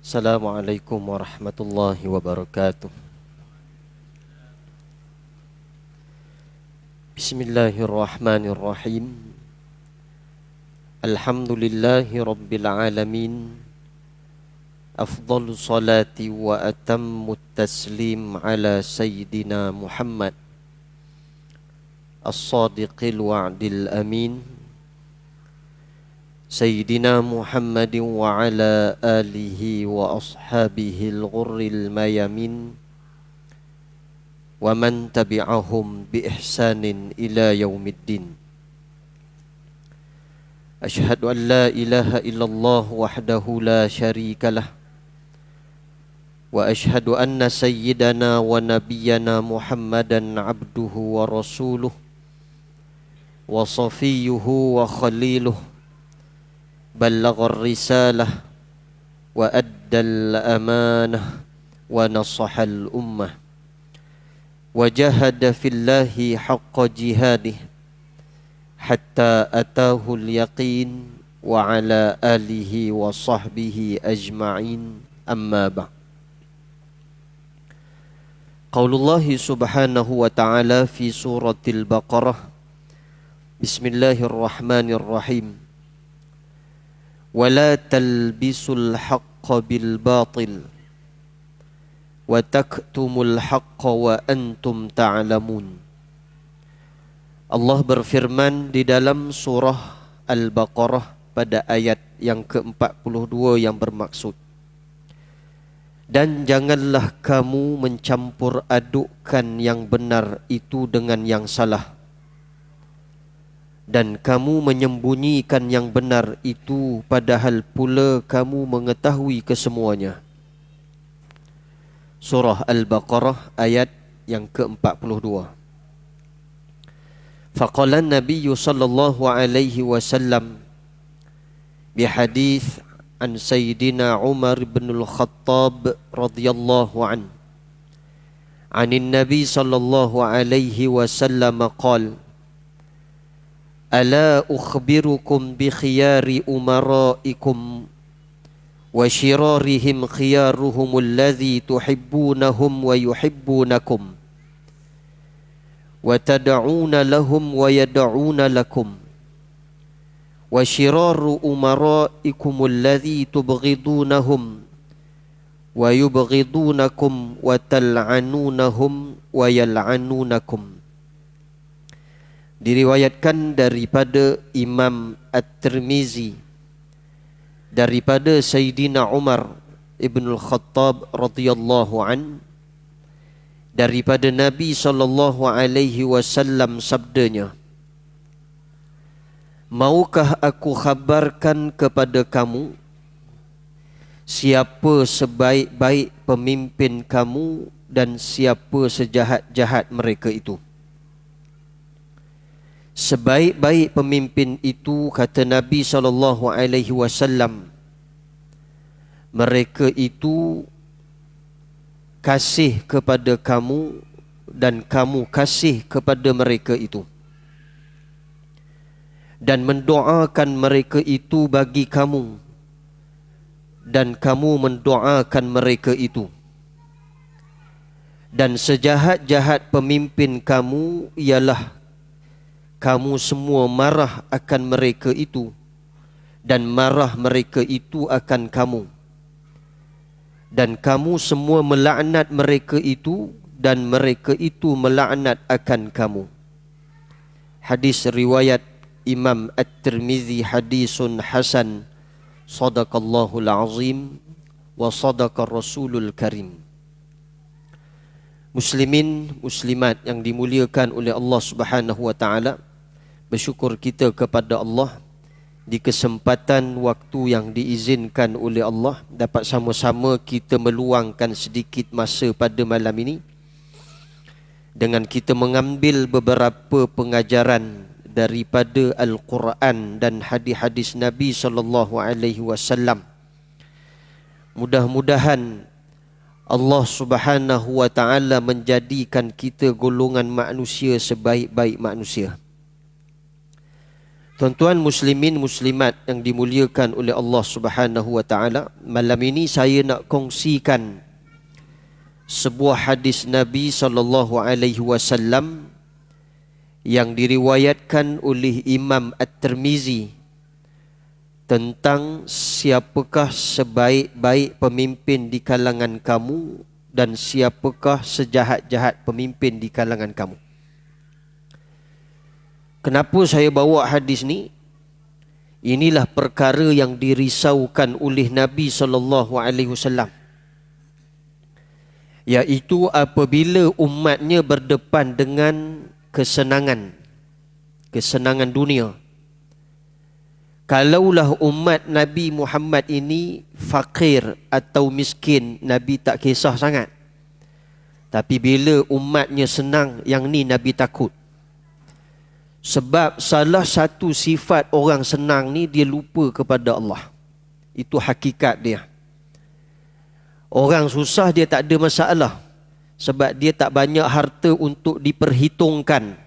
Assalamualaikum warahmatullahi wabarakatuh. Bismillahirrahmanirrahim. Alhamdulillahi rabbil alamin. Afdalu salati wa atammu taslim ala sayyidina Muhammad as-sadiqil wa'dil amin. Sayyidina Muhammadin wa ala alihi wa ashabihi al-ghurril mayamin wa man tabi'ahum bi ihsanin ila yaumiddin. Ashhadu an la ilaha illallah wahdahu la syarikalah wa ashhadu anna sayyidana wa nabiyyana Muhammadan abduhu wa rasuluh wa safiyuhu wa khaliluh. Ballaghar risalah wa addal amanah wa nasahal ummah wa jahada fillahi haqqa jihadih hatta atahul yaqin wa ala alihi wa sahbihi ajma'in, amma ba'd. Qaulullahi subhanahu wa ta'ala fi suratil Baqarah. Bismillahirrahmanirrahim. ولا تلبسوا الحق بالباطل وتكتموا الحق وأنتم تعلمون. Allah berfirman di dalam surah Al-Baqarah pada ayat yang ke-42 yang bermaksud, dan janganlah kamu mencampur adukkan yang benar itu dengan yang salah, dan kamu menyembunyikan yang benar itu padahal pula kamu mengetahui kesemuanya. Surah Al-Baqarah ayat yang ke-42. Faqala an-nabiy sallallahu alaihi wasallam bihadits an Sayyidina Umar bin al-Khattab radhiyallahu an. Anin Nabi sallallahu alaihi wasallam qala: Ala ukhbirukum bi khiyari umaraikum wa shirarihim khiyaruhum alladhi tuhibbunahum wa yuhibbunakum wa tad'una lahum wa yad'una lakum wa shiraru umaraikum alladhi tubghidunahum wa yubghidunakum wa tal'anunahum wa yal'anunakum. Diriwayatkan daripada Imam At-Tirmizi daripada Sayyidina Umar ibn al-Khattab radhiyallahu an, daripada Nabi sallallahu alaihi wasallam sabdanya, maukah aku khabarkan kepada kamu siapa sebaik-baik pemimpin kamu dan siapa sejahat-jahat mereka itu? Sebaik-baik pemimpin itu, kata Nabi SAW, mereka itu kasih kepada kamu dan kamu kasih kepada mereka itu, dan mendoakan mereka itu bagi kamu dan kamu mendoakan mereka itu. Dan sejahat-jahat pemimpin kamu ialah kamu semua marah akan mereka itu dan marah mereka itu akan kamu, dan kamu semua melaknat mereka itu dan mereka itu melaknat akan kamu. Hadis riwayat Imam At-Tirmizi, hadisun hasan. Sadaqallahul azim wa sadaqar rasulul karim. Muslimin, muslimat yang dimuliakan oleh Allah Subhanahu wa taala, bersyukur kita kepada Allah di kesempatan waktu yang diizinkan oleh Allah dapat sama-sama kita meluangkan sedikit masa pada malam ini dengan kita mengambil beberapa pengajaran daripada Al-Quran dan hadis-hadis Nabi sallallahu alaihi wasallam. Mudah-mudahan Allah Subhanahu wa taala menjadikan kita golongan manusia sebaik-baik manusia. Tuan-tuan muslimin muslimat yang dimuliakan oleh Allah Subhanahu wa taala, malam ini saya nak kongsikan sebuah hadis Nabi sallallahu alaihi wasallam yang diriwayatkan oleh Imam At-Tirmizi tentang siapakah sebaik-baik pemimpin di kalangan kamu dan siapakah sejahat-jahat pemimpin di kalangan kamu. Kenapa saya bawa hadis ni? Inilah perkara yang dirisaukan oleh Nabi sallallahu alaihi wasallam. Iaitu apabila umatnya berdepan dengan kesenangan dunia. Kalaulah umat Nabi Muhammad ini fakir atau miskin, Nabi tak kisah sangat. Tapi bila umatnya senang, yang ni Nabi takut. Sebab salah satu sifat orang senang ni, dia lupa kepada Allah. Itu hakikat dia. Orang susah dia tak ada masalah. Sebab dia tak banyak harta untuk diperhitungkan.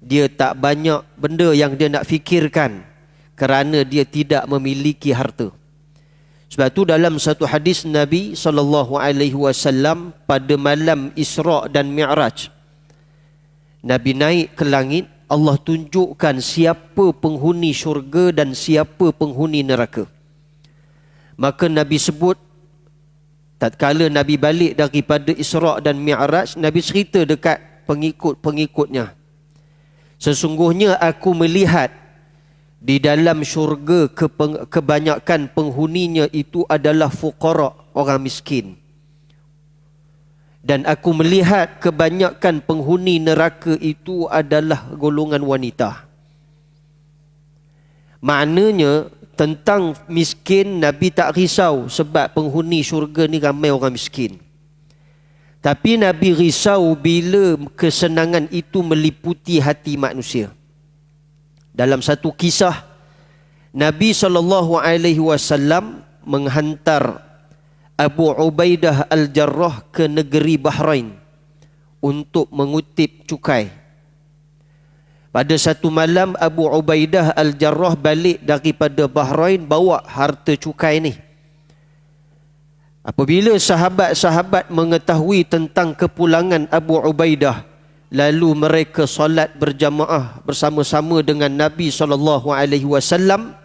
Dia tak banyak benda yang dia nak fikirkan. Kerana dia tidak memiliki harta. Sebab tu dalam satu hadis Nabi SAW pada malam Isra' dan Mi'raj, Nabi naik ke langit, Allah tunjukkan siapa penghuni syurga dan siapa penghuni neraka. Maka Nabi sebut, tatkala Nabi balik daripada Isra' dan Mi'raj, Nabi cerita dekat pengikut-pengikutnya, sesungguhnya aku melihat di dalam syurga kebanyakan penghuninya itu adalah fuqara, orang miskin. Dan aku melihat kebanyakan penghuni neraka itu adalah golongan wanita. Maknanya tentang miskin Nabi tak risau, sebab penghuni syurga ni ramai orang miskin. Tapi Nabi risau bila kesenangan itu meliputi hati manusia. Dalam satu kisah, Nabi SAW menghantar Abu Ubaidah Al-Jarrah ke negeri Bahrain untuk mengutip cukai. Pada satu malam, Abu Ubaidah Al-Jarrah balik daripada Bahrain bawa harta cukai ni. Apabila sahabat-sahabat mengetahui tentang kepulangan Abu Ubaidah, lalu mereka solat berjamaah bersama-sama dengan Nabi SAW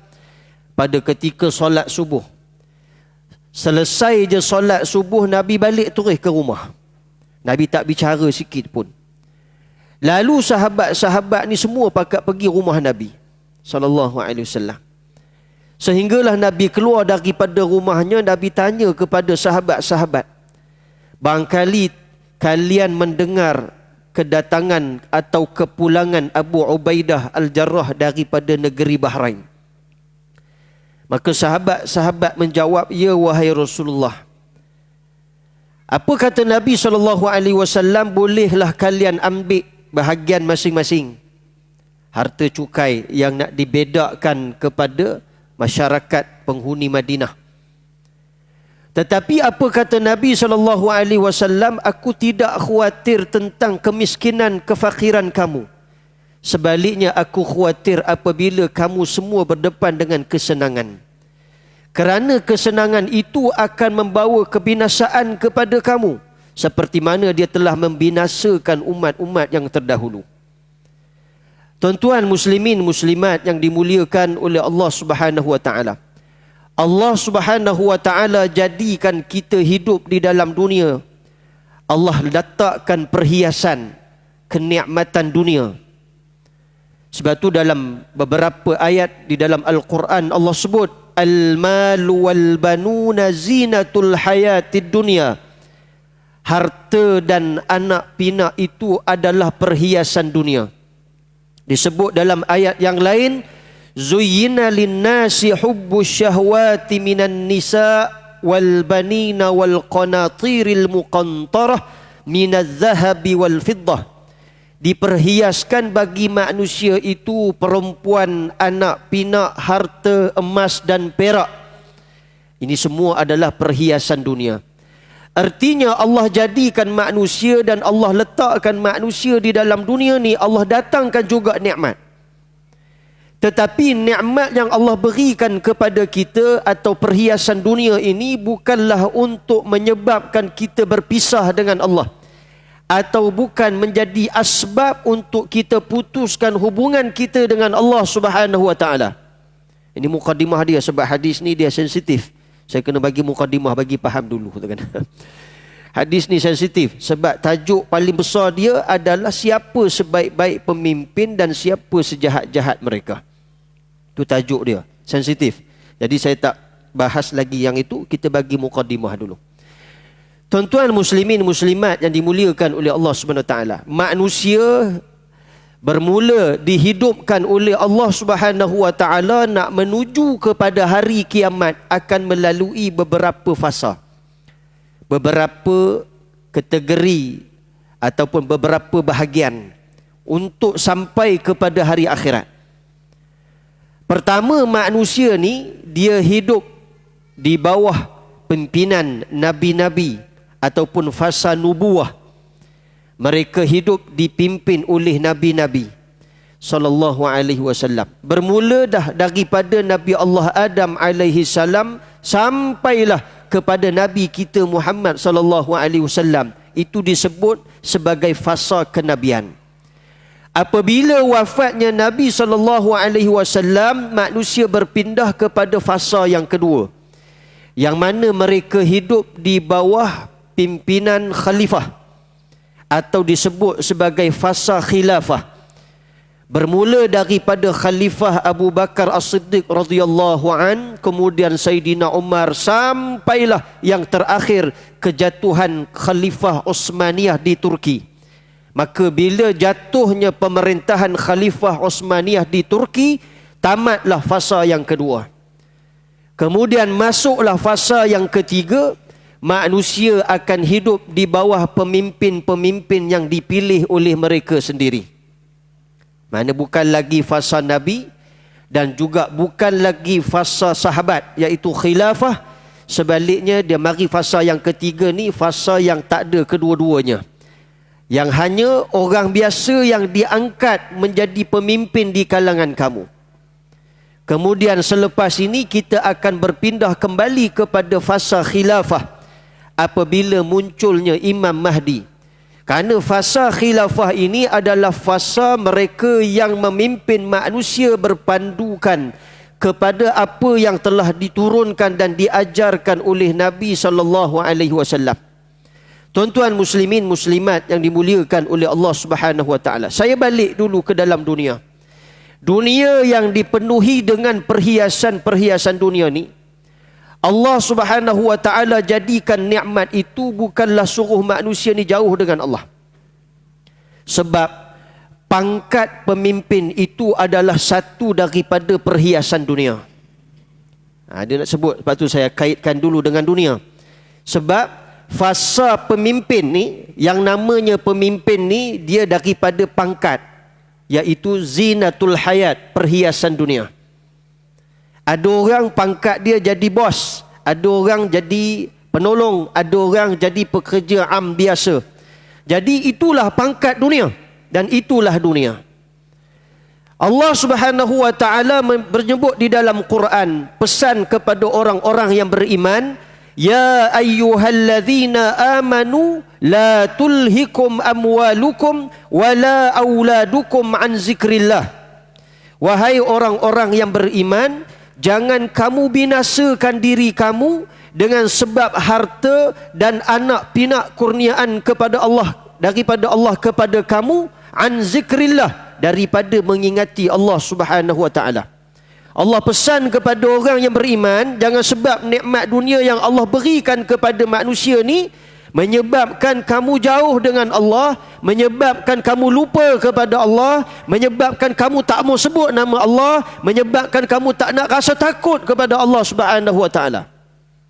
pada ketika solat subuh. Selesai je solat subuh, Nabi balik terus ke rumah. Nabi tak bicara sikit pun. Lalu sahabat-sahabat ni semua pakat pergi rumah Nabi SAW. Sehinggalah Nabi keluar daripada rumahnya, Nabi tanya kepada sahabat-sahabat, barangkali kalian mendengar kedatangan atau kepulangan Abu Ubaidah Al-Jarrah daripada negeri Bahrain? Maka sahabat-sahabat menjawab, ya wahai Rasulullah. Apa kata Nabi SAW? Bolehlah kalian ambil bahagian masing-masing harta cukai yang nak dibedakkan kepada masyarakat penghuni Madinah. Tetapi apa kata Nabi SAW? Aku tidak khawatir tentang kemiskinan, kefakiran kamu. Sebaliknya aku khawatir apabila kamu semua berdepan dengan kesenangan. Kerana kesenangan itu akan membawa kebinasaan kepada kamu, seperti mana dia telah membinasakan umat-umat yang terdahulu. Tuan-tuan muslimin muslimat yang dimuliakan oleh Allah Subhanahu wa taala. Allah Subhanahu wa taala jadikan kita hidup di dalam dunia. Allah letakkan perhiasan kenikmatan dunia. Sebab tu dalam beberapa ayat di dalam Al-Quran Allah sebut, al-malu wal banuna zinatul hayatid dunya. Harta dan anak pinak itu adalah perhiasan dunia. Disebut dalam ayat yang lain, zuyyina lin-nasi hubbus syahwati minan nisa wal banina wal qanatiril muqantarah minaz zahabi wal fiddah. Diperhiaskan bagi manusia itu perempuan, anak pinak, harta, emas dan perak. Ini semua adalah perhiasan dunia. Artinya Allah jadikan manusia dan Allah letakkan manusia di dalam dunia ni, Allah datangkan juga nikmat. Tetapi nikmat yang Allah berikan kepada kita atau perhiasan dunia ini bukanlah untuk menyebabkan kita berpisah dengan Allah, atau bukan menjadi asbab untuk kita putuskan hubungan kita dengan Allah Subhanahu wa taala. Ini mukadimah dia, sebab hadis ni dia sensitif. Saya kena bagi mukadimah bagi faham dulu kan. Hadis ni sensitif sebab tajuk paling besar dia adalah siapa sebaik-baik pemimpin dan siapa sejahat-jahat mereka. Itu tajuk dia, sensitif. Jadi saya tak bahas lagi yang itu, kita bagi mukadimah dulu. Tuan-tuan muslimin muslimat yang dimuliakan oleh Allah Subhanahu Wa Taala, manusia bermula dihidupkan oleh Allah Subhanahu Wa Taala nak menuju kepada hari kiamat akan melalui beberapa fasa, beberapa kategori ataupun beberapa bahagian untuk sampai kepada hari akhirat. Pertama, manusia ni dia hidup di bawah pimpinan nabi-nabi ataupun fasa nubuah. Mereka hidup dipimpin oleh nabi-nabi sallallahu alaihi wasallam. Bermula dah daripada Nabi Allah Adam alaihi salam sampailah kepada nabi kita Muhammad sallallahu alaihi wasallam. Itu disebut sebagai fasa kenabian. Apabila wafatnya Nabi SAW, manusia berpindah kepada fasa yang kedua, yang mana mereka hidup di bawah pimpinan khalifah atau disebut sebagai fasa khilafah. Bermula daripada Khalifah Abu Bakar As-Siddiq radhiyallahu an, kemudian Sayyidina Umar, sampailah yang terakhir kejatuhan Khalifah Utsmaniyah di Turki. Maka bila jatuhnya pemerintahan Khalifah Utsmaniyah di Turki, tamatlah fasa yang kedua. Kemudian masuklah fasa yang ketiga, manusia akan hidup di bawah pemimpin-pemimpin yang dipilih oleh mereka sendiri. Mana bukan lagi fasa Nabi dan juga bukan lagi fasa sahabat, iaitu khilafah. Sebaliknya dia mari fasa yang ketiga ni, fasa yang tak ada kedua-duanya, yang hanya orang biasa yang diangkat menjadi pemimpin di kalangan kamu. Kemudian selepas ini kita akan berpindah kembali kepada fasa khilafah apabila munculnya Imam Mahdi. Kerana fasa khilafah ini adalah fasa mereka yang memimpin manusia berpandukan kepada apa yang telah diturunkan dan diajarkan oleh Nabi SAW. Tuan-tuan muslimin muslimat yang dimuliakan oleh Allah Subhanahu Wa Taala, saya balik dulu ke dalam dunia. Dunia yang dipenuhi dengan perhiasan-perhiasan dunia ni, Allah Subhanahu Wa Taala jadikan nikmat itu bukanlah suruh manusia ni jauh dengan Allah. Sebab pangkat pemimpin itu adalah satu daripada perhiasan dunia. Dia nak sebut, lepas tu saya kaitkan dulu dengan dunia. Sebab fasa pemimpin ni, yang namanya pemimpin ni, dia daripada pangkat, iaitu zinatul hayat, perhiasan dunia. Ada orang pangkat dia jadi bos, ada orang jadi penolong, ada orang jadi pekerja am biasa. Jadi itulah pangkat dunia dan itulah dunia. Allah Subhanahu Wa Taala menyebut di dalam Quran, pesan kepada orang-orang yang beriman, ya ayyuhalladzina amanu la tulhikum amwalukum wala auladukum an zikrillah. Wahai orang-orang yang beriman, jangan kamu binasakan diri kamu dengan sebab harta dan anak pinak kurniaan kepada Allah, daripada Allah kepada kamu, an zikrillah, daripada mengingati Allah Subhanahu Wa Taala. Allah pesan kepada orang yang beriman, jangan sebab nikmat dunia yang Allah berikan kepada manusia ni menyebabkan kamu jauh dengan Allah, menyebabkan kamu lupa kepada Allah, menyebabkan kamu tak mau sebut nama Allah, menyebabkan kamu tak nak rasa takut kepada Allah Subhanahu Wa Taala.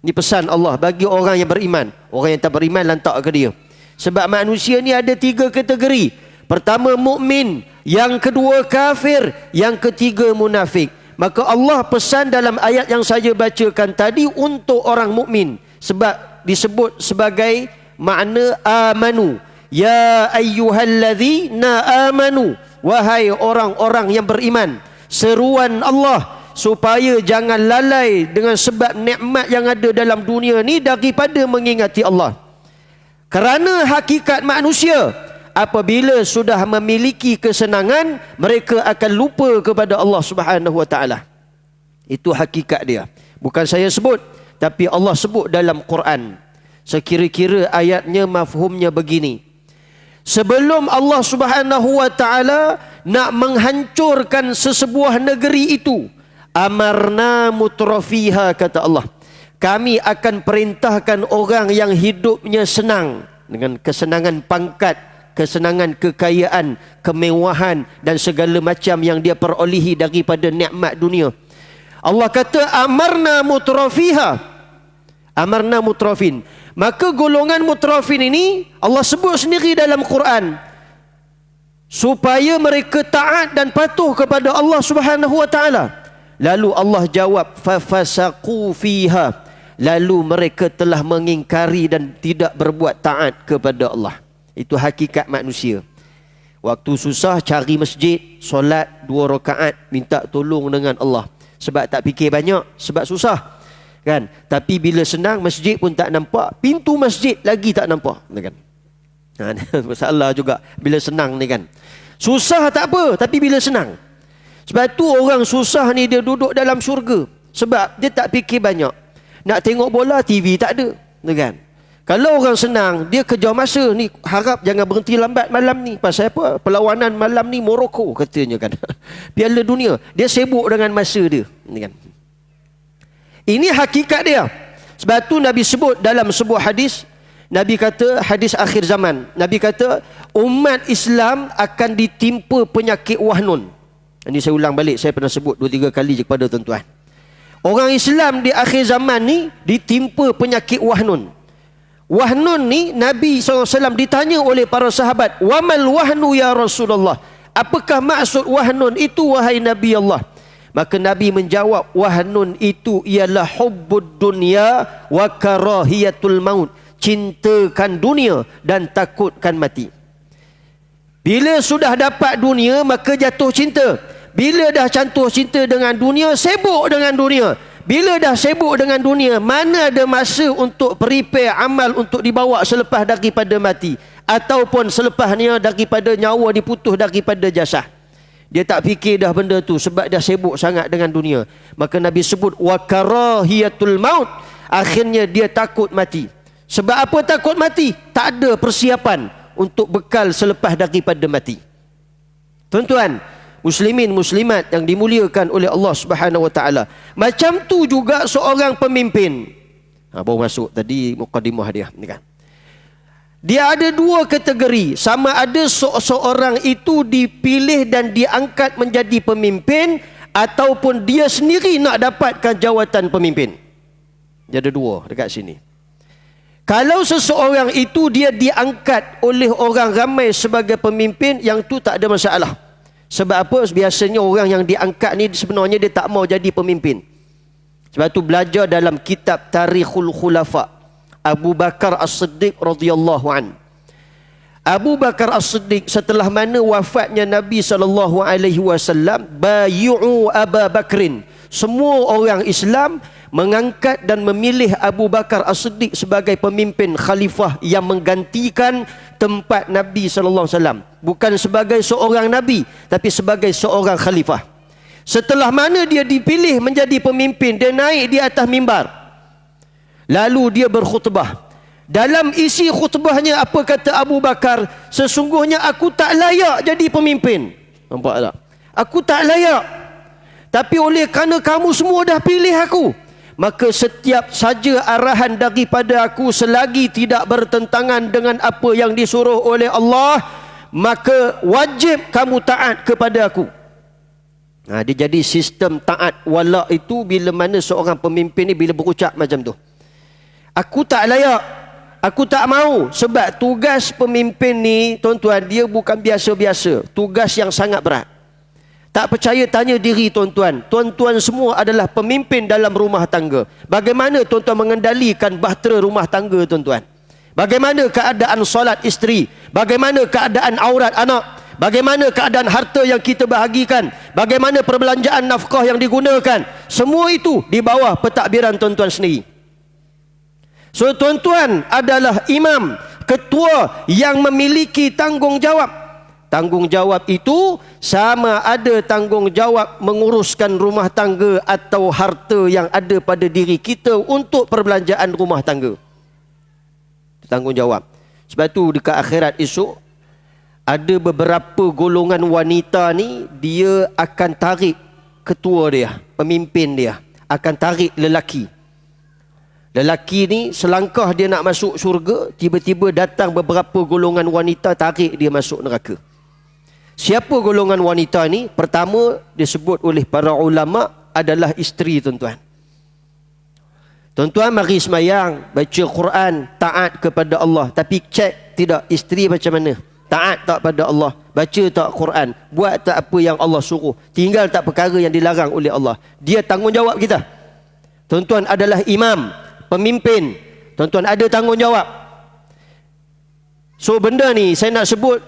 Ini pesan Allah bagi orang yang beriman. Orang yang tak beriman lantak ke dia. Sebab manusia ni ada 3 kategori. Pertama mukmin, yang kedua kafir, yang ketiga munafik. Maka Allah pesan dalam ayat yang saya bacakan tadi untuk orang mukmin, sebab disebut sebagai makna amanu. Ya ayyuhalladzina amanu, wahai orang-orang yang beriman. seruan Allah supaya jangan lalai dengan sebab nikmat yang ada dalam dunia ni daripada mengingati Allah. Kerana hakikat manusia, apabila sudah memiliki kesenangan, mereka akan lupa kepada Allah Subhanahu wa taala. Itu hakikat dia. Bukan saya sebut, tapi Allah sebut dalam Quran. Sekira-kira ayatnya mafhumnya begini. Sebelum Allah Subhanahu wa taala nak menghancurkan sesebuah negeri itu, amarna mutrafiha, kata Allah, kami akan perintahkan orang yang hidupnya senang dengan kesenangan pangkat, kesenangan kekayaan, kemewahan dan segala macam yang dia perolehi daripada nikmat dunia. Allah kata amarna mutrafiha, amarna mutrafin. Maka golongan mutrafin ini Allah sebut sendiri dalam Quran supaya mereka taat dan patuh kepada Allah Subhanahu wa taala. Lalu Allah jawab fafasaqu fiha, lalu mereka telah mengingkari dan tidak berbuat taat kepada Allah. Itu hakikat manusia. Waktu susah cari masjid, solat 2 rakaat, minta tolong dengan Allah. Sebab tak fikir banyak, sebab susah kan. Tapi bila senang, masjid pun tak nampak, pintu masjid lagi tak nampak kan. Masalah juga bila senang ni kan. Susah tak apa, tapi bila senang. Sebab tu orang susah ni dia duduk dalam syurga. Sebab dia tak fikir banyak. Nak tengok bola, TV tak ada kan. Kalau orang senang, dia kejar masa ni, harap jangan berhenti lambat malam ni. Pasal apa? Perlawanan malam ni Morocco katanya kan. Piala dunia. Dia sibuk dengan masa dia kan. Ini hakikat dia. Sebab tu Nabi sebut dalam sebuah hadis, Nabi kata, hadis akhir zaman, Nabi kata umat Islam akan ditimpa penyakit wahnun. Ini saya ulang balik, saya pernah sebut 2-3 kali kepada tuan-tuan. Orang Islam di akhir zaman ni ditimpa penyakit wahnun. Wahnun ni Nabi SAW ditanya oleh para sahabat, wamal wahnu ya Rasulullah, apakah maksud wahnun itu wahai Nabi Allah? Maka Nabi menjawab, wahnun itu ialah hubbud dunya wa karahiyatul maut, cintakan dunia dan takutkan mati. Bila sudah dapat dunia, maka jatuh cinta. Bila dah jatuh cinta dengan dunia, sibuk dengan dunia. Bila dah sibuk dengan dunia, mana ada masa untuk prepare amal untuk dibawa selepas daripada mati, ataupun selepasnya daripada nyawa diputus daripada jasad. Dia tak fikir dah benda tu sebab dah sibuk sangat dengan dunia. Maka Nabi sebut wa karahiyatul maut, akhirnya dia takut mati. Sebab apa takut mati? Tak ada persiapan untuk bekal selepas daripada mati. Tuan-tuan, muslimin muslimat yang dimuliakan oleh Allah Subhanahu wa taala. Macam tu juga seorang pemimpin. Baru masuk tadi mukadimah dia ni kan. Dia ada 2 kategori. Sama ada seorang itu dipilih dan diangkat menjadi pemimpin, ataupun dia sendiri nak dapatkan jawatan pemimpin. Dia ada 2 dekat sini. Kalau seseorang itu dia diangkat oleh orang ramai sebagai pemimpin, yang tu tak ada masalah. Sebab apa? Biasanya orang yang diangkat ni sebenarnya dia tak mau jadi pemimpin. Sebab tu belajar dalam kitab Tarikhul Khulafa, Abu Bakar As-Siddiq radhiyallahu an. Abu Bakar As-Siddiq setelah mana wafatnya Nabi SAW, bayu'u Abu Bakrin. Semua orang Islam mengangkat dan memilih Abu Bakar As-Siddiq sebagai pemimpin khalifah yang menggantikan tempat Nabi SAW. Bukan sebagai seorang Nabi, tapi sebagai seorang khalifah. Setelah mana dia dipilih menjadi pemimpin, dia naik di atas mimbar. Lalu dia berkhutbah. Dalam isi khutbahnya apa kata Abu Bakar? Sesungguhnya aku tak layak jadi pemimpin. Nampak tak? Aku tak layak. Tapi oleh kerana kamu semua dah pilih aku, maka setiap saja arahan daripada aku selagi tidak bertentangan dengan apa yang disuruh oleh Allah, maka wajib kamu taat kepada aku. Dia jadi sistem taat wala itu bila mana seorang pemimpin ni bila berucap macam tu. Aku tak layak, aku tak mau. Sebab tugas pemimpin ni, tuan-tuan, dia bukan biasa-biasa. Tugas yang sangat berat. Tak percaya tanya diri tuan-tuan. Tuan-tuan semua adalah pemimpin dalam rumah tangga. Bagaimana tuan-tuan mengendalikan bahtera rumah tangga tuan-tuan? Bagaimana keadaan solat isteri? Bagaimana keadaan aurat anak? bagaimana keadaan harta yang kita bahagikan, bagaimana perbelanjaan nafkah yang digunakan, semua itu di bawah pentadbiran tuan-tuan sendiri. So tuan-tuan adalah imam, ketua yang memiliki tanggungjawab. Tanggungjawab itu sama ada tanggungjawab menguruskan rumah tangga atau harta yang ada pada diri kita untuk perbelanjaan rumah tangga. Tanggungjawab. Sebab tu dekat akhirat esok ada beberapa golongan wanita ni, dia akan tarik ketua dia, pemimpin dia, akan tarik lelaki. Lelaki ni selangkah dia nak masuk syurga, tiba-tiba datang beberapa golongan wanita tarik dia masuk neraka. Siapa golongan wanita ni? Pertama disebut oleh para ulama adalah isteri tuan-tuan. Tuan-tuan mari semayang, baca Quran, taat kepada Allah. Tapi cek tidak, isteri macam mana? Taat tak pada Allah? Baca tak Quran? Buat tak apa yang Allah suruh? Tinggal tak perkara yang dilarang oleh Allah? Dia tanggungjawab kita. Tuan-tuan adalah imam, pemimpin. Tuan-tuan ada tanggungjawab. So benda ni saya nak sebut,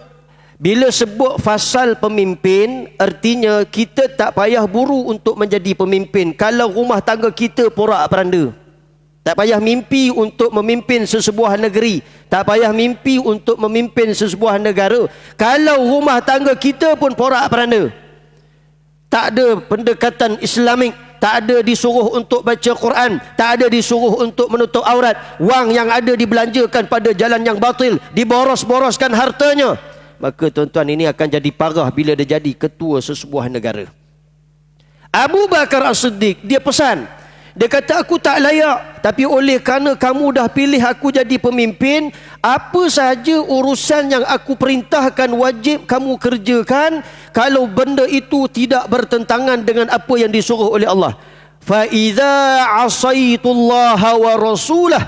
bila sebut fasal pemimpin, artinya kita tak payah buru untuk menjadi pemimpin kalau rumah tangga kita porak-peranda. Tak payah mimpi untuk memimpin sesebuah negeri, tak payah mimpi untuk memimpin sesebuah negara kalau rumah tangga kita pun porak-peranda. Tak ada pendekatan Islamik, tak ada disuruh untuk baca Quran, tak ada disuruh untuk menutup aurat. Wang yang ada dibelanjakan pada jalan yang batil, diboros-boroskan hartanya. Maka tuan-tuan, ini akan jadi parah bila dia jadi ketua sesebuah negara. Abu Bakar As-Siddiq, dia pesan, dia kata aku tak layak, tapi oleh kerana kamu dah pilih aku jadi pemimpin, apa sahaja urusan yang aku perintahkan wajib kamu kerjakan kalau benda itu tidak bertentangan dengan apa yang disuruh oleh Allah. Fa idza asaitullaha wa rasulah,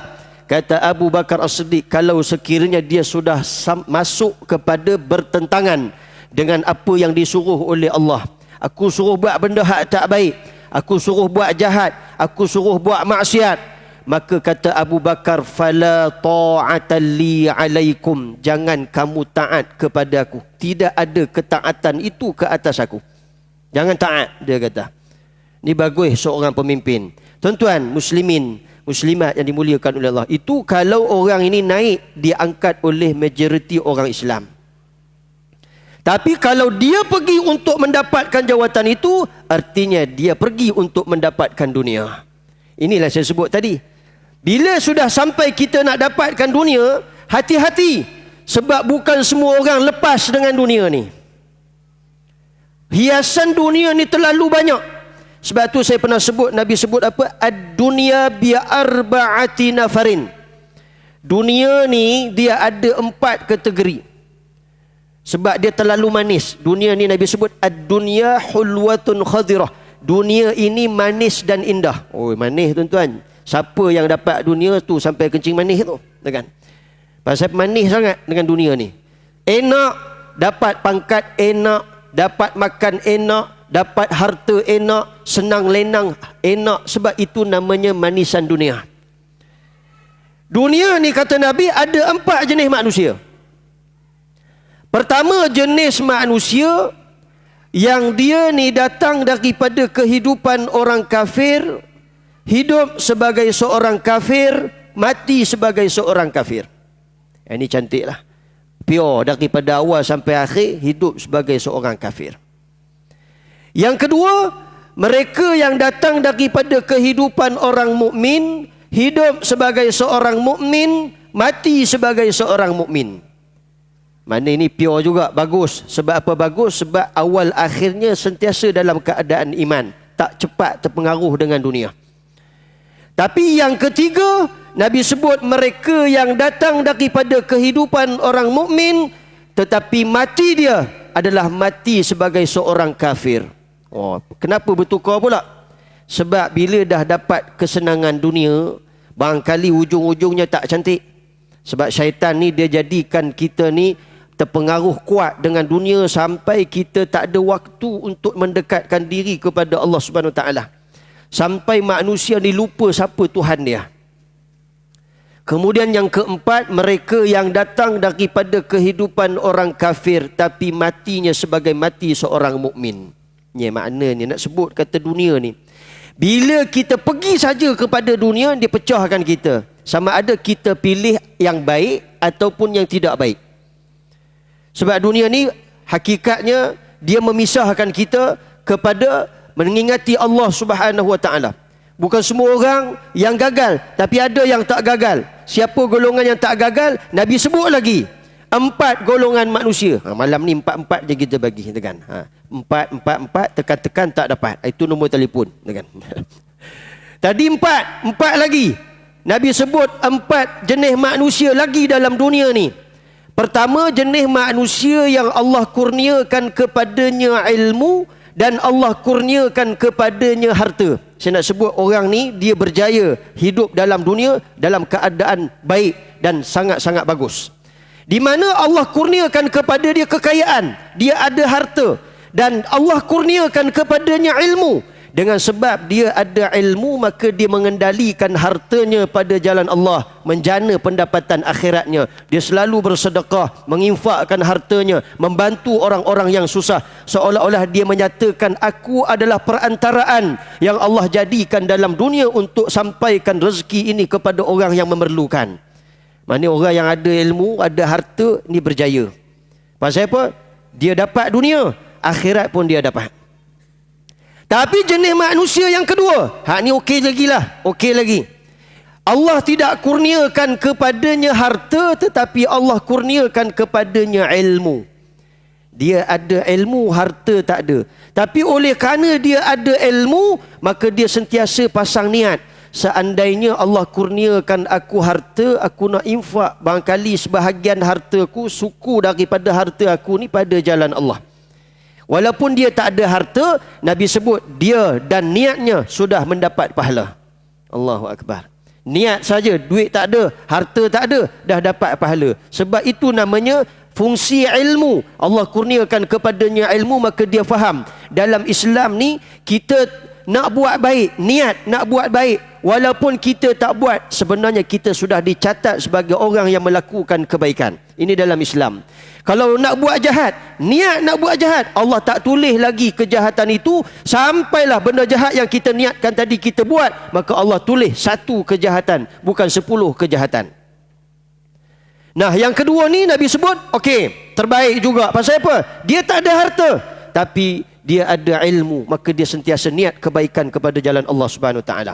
kata Abu Bakar As-Siddiq, kalau sekiranya dia sudah masuk kepada bertentangan dengan apa yang disuruh oleh Allah, aku suruh buat benda hak tak baik, aku suruh buat jahat, aku suruh buat maksiat, maka kata Abu Bakar, fala ta'ata li alaikum, jangan kamu taat kepada aku, tidak ada ketaatan itu ke atas aku, jangan taat, dia kata. Ini bagus seorang pemimpin. Tuan-tuan muslimin, muslimat yang dimuliakan oleh Allah, itu kalau orang ini naik, diangkat oleh majoriti orang Islam. Tapi kalau dia pergi untuk mendapatkan jawatan itu, artinya dia pergi untuk mendapatkan dunia. Inilah saya sebut tadi, bila sudah sampai kita nak dapatkan dunia, hati-hati, sebab bukan semua orang lepas dengan dunia ni. Hiasan dunia ni terlalu banyak. Sebab tu saya pernah sebut, Nabi sebut apa? Ad-dunya bi arba'ati nafarin. Dunia ni dia ada 4 kategori. Sebab dia terlalu manis. Dunia ni Nabi sebut ad-dunya hulwatun khadirah. Dunia ini manis dan indah. Oh, manis tuan-tuan. Siapa yang dapat dunia tu sampai kencing manis tu? Kan? Pasal manis sangat dengan dunia ni. Enak, dapat pangkat enak, dapat makan enak, dapat harta enak, senang lenang enak. Sebab itu namanya manisan dunia. Dunia ni kata Nabi ada 4 jenis manusia. Pertama, jenis manusia yang dia ni datang daripada kehidupan orang kafir, hidup sebagai seorang kafir, mati sebagai seorang kafir. Ini cantik lah. Pure daripada awal sampai akhir hidup sebagai seorang kafir. Yang kedua, mereka yang datang daripada kehidupan orang mukmin, hidup sebagai seorang mukmin, mati sebagai seorang mukmin. Mana ini pure juga, bagus. Sebab apa bagus? Sebab awal akhirnya sentiasa dalam keadaan iman, tak cepat terpengaruh dengan dunia. Tapi yang ketiga, Nabi sebut mereka yang datang daripada kehidupan orang mukmin, tetapi mati dia adalah mati sebagai seorang kafir. Oh, kenapa bertukar pula? Sebab bila dah dapat kesenangan dunia, barangkali ujung-ujungnya tak cantik. Sebab syaitan ni dia jadikan kita ni terpengaruh kuat dengan dunia sampai kita tak ada waktu untuk mendekatkan diri kepada Allah Subhanahu Wa Taala. Sampai manusia ni lupa siapa Tuhan dia. Kemudian yang keempat, mereka yang datang daripada kehidupan orang kafir tapi matinya sebagai mati seorang mukmin. Ni maknanya nak sebut kata dunia ni. Bila kita pergi saja kepada dunia, dia pecahkan kita. Sama ada kita pilih yang baik ataupun yang tidak baik. Sebab dunia ni hakikatnya dia memisahkan kita kepada mengingati Allah Subhanahu Wa Taala. Bukan semua orang yang gagal, tapi ada yang tak gagal. Siapa golongan yang tak gagal? Nabi sebut lagi 4 golongan manusia. Malam ni 4 je kita bagi, tekan. 4 tekan-tekan tak dapat. Itu nombor telefon, tekan. Tadi 4 lagi. Nabi sebut 4 jenis manusia lagi dalam dunia ni. Pertama, jenis manusia yang Allah kurniakan kepadanya ilmu dan Allah kurniakan kepadanya harta. Saya nak sebut orang ni dia berjaya hidup dalam dunia dalam keadaan baik dan sangat-sangat bagus. Di mana Allah kurniakan kepada dia kekayaan, dia ada harta, dan Allah kurniakan kepadanya ilmu. Dengan sebab dia ada ilmu, maka dia mengendalikan hartanya pada jalan Allah, menjana pendapatan akhiratnya. Dia selalu bersedekah, menginfakkan hartanya, membantu orang-orang yang susah, seolah-olah dia menyatakan, aku adalah perantaraan yang Allah jadikan dalam dunia untuk sampaikan rezeki ini kepada orang yang memerlukan. Maknanya orang yang ada ilmu, ada harta, ni berjaya. Pasal apa? Dia dapat dunia, akhirat pun dia dapat. Tapi jenis manusia yang kedua, hak ni okey lagi lah, okey lagi. Allah tidak kurniakan kepadanya harta, tetapi Allah kurniakan kepadanya ilmu. Dia ada ilmu, harta tak ada. Tapi oleh kerana dia ada ilmu, maka dia sentiasa pasang niat. Seandainya Allah kurniakan aku harta, aku nak infak barangkali sebahagian hartaku, suku daripada harta aku ni pada jalan Allah. Walaupun dia tak ada harta, Nabi sebut dia dan niatnya sudah mendapat pahala. Allahu Akbar. Niat saja, duit tak ada, harta tak ada, dah dapat pahala. Sebab itu namanya fungsi ilmu. Allah kurniakan kepadanya ilmu, maka dia faham. Dalam Islam ni, kita nak buat baik, niat nak buat baik. Walaupun kita tak buat, sebenarnya kita sudah dicatat sebagai orang yang melakukan kebaikan. Ini dalam Islam. Kalau nak buat jahat, niat nak buat jahat, Allah tak tulis lagi kejahatan itu. Sampailah benda jahat yang kita niatkan tadi kita buat, maka Allah tulis 1 kejahatan, bukan 10 kejahatan. Nah, yang kedua ni Nabi sebut, okey, terbaik juga. Pasal apa? Dia tak ada harta, tapi dia ada ilmu, maka dia sentiasa niat kebaikan kepada jalan Allah Subhanahu Wa Taala.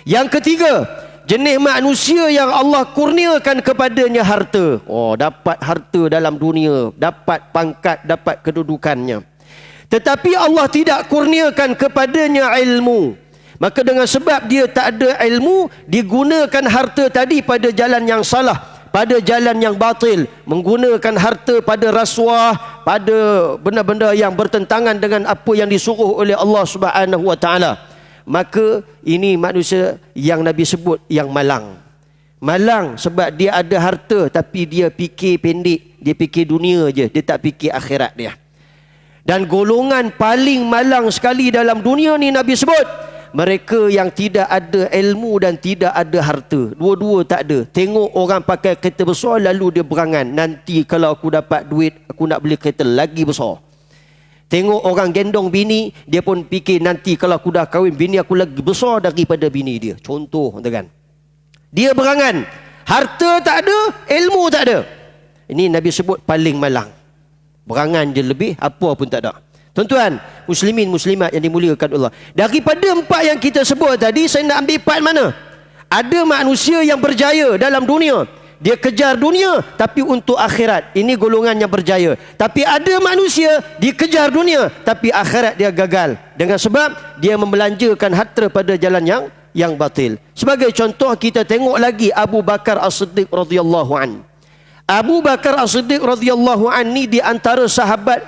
Yang ketiga, jenis manusia yang Allah kurniakan kepadanya harta. Oh, dapat harta dalam dunia, dapat pangkat, dapat kedudukannya. Tetapi Allah tidak kurniakan kepadanya ilmu. Maka dengan sebab dia tak ada ilmu, digunakan harta tadi pada jalan yang salah, pada jalan yang batil, menggunakan harta pada rasuah, pada benda-benda yang bertentangan dengan apa yang disuruh oleh Allah Subhanahu Wa Taala. Maka ini manusia yang Nabi sebut yang malang. Malang sebab dia ada harta, tapi dia fikir pendek, dia fikir dunia je, dia tak fikir akhirat dia. Dan golongan paling malang sekali dalam dunia ni Nabi sebut, mereka yang tidak ada ilmu dan tidak ada harta. Dua-dua tak ada. Tengok orang pakai kereta besar, lalu dia berangan, nanti kalau aku dapat duit, aku nak beli kereta lagi besar. Tengok orang gendong bini, dia pun fikir nanti kalau aku dah kahwin, bini aku lagi besar daripada bini dia. Contoh, kan? Dia berangan, harta tak ada, ilmu tak ada. Ini Nabi sebut paling malang. Berangan je lebih, apa pun tak ada. Tuan-tuan, muslimin muslimat yang dimuliakan Allah, daripada 4 yang kita sebut tadi, saya nak ambil part mana? Ada manusia yang berjaya dalam dunia, dia kejar dunia tapi untuk akhirat. Ini golongan yang berjaya. Tapi ada manusia dikejar dunia tapi akhirat dia gagal. Dengan sebab dia membelanjakan harta pada jalan yang batil. Sebagai contoh, kita tengok lagi Abu Bakar As-Siddiq radhiyallahu an. Abu Bakar As-Siddiq radhiyallahu an ni di antara sahabat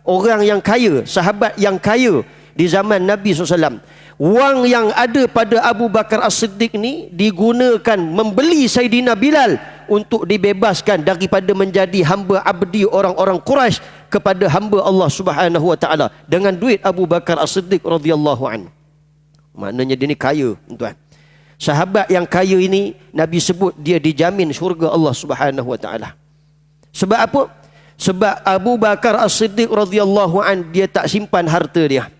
orang yang kaya, sahabat yang kaya di zaman Nabi SAW. Wang yang ada pada Abu Bakar As-Siddiq ni digunakan membeli Saidina Bilal untuk dibebaskan daripada menjadi hamba abdi orang-orang Quraisy kepada hamba Allah Subhanahu Wa Taala dengan duit Abu Bakar As-Siddiq radhiyallahu an. Maknanya dia ni kaya, tuan. Sahabat yang kaya ini Nabi sebut dia dijamin syurga Allah Subhanahu wa taala. Sebab apa? Sebab Abu Bakar As-Siddiq radhiyallahu an, dia tak simpan harta dia.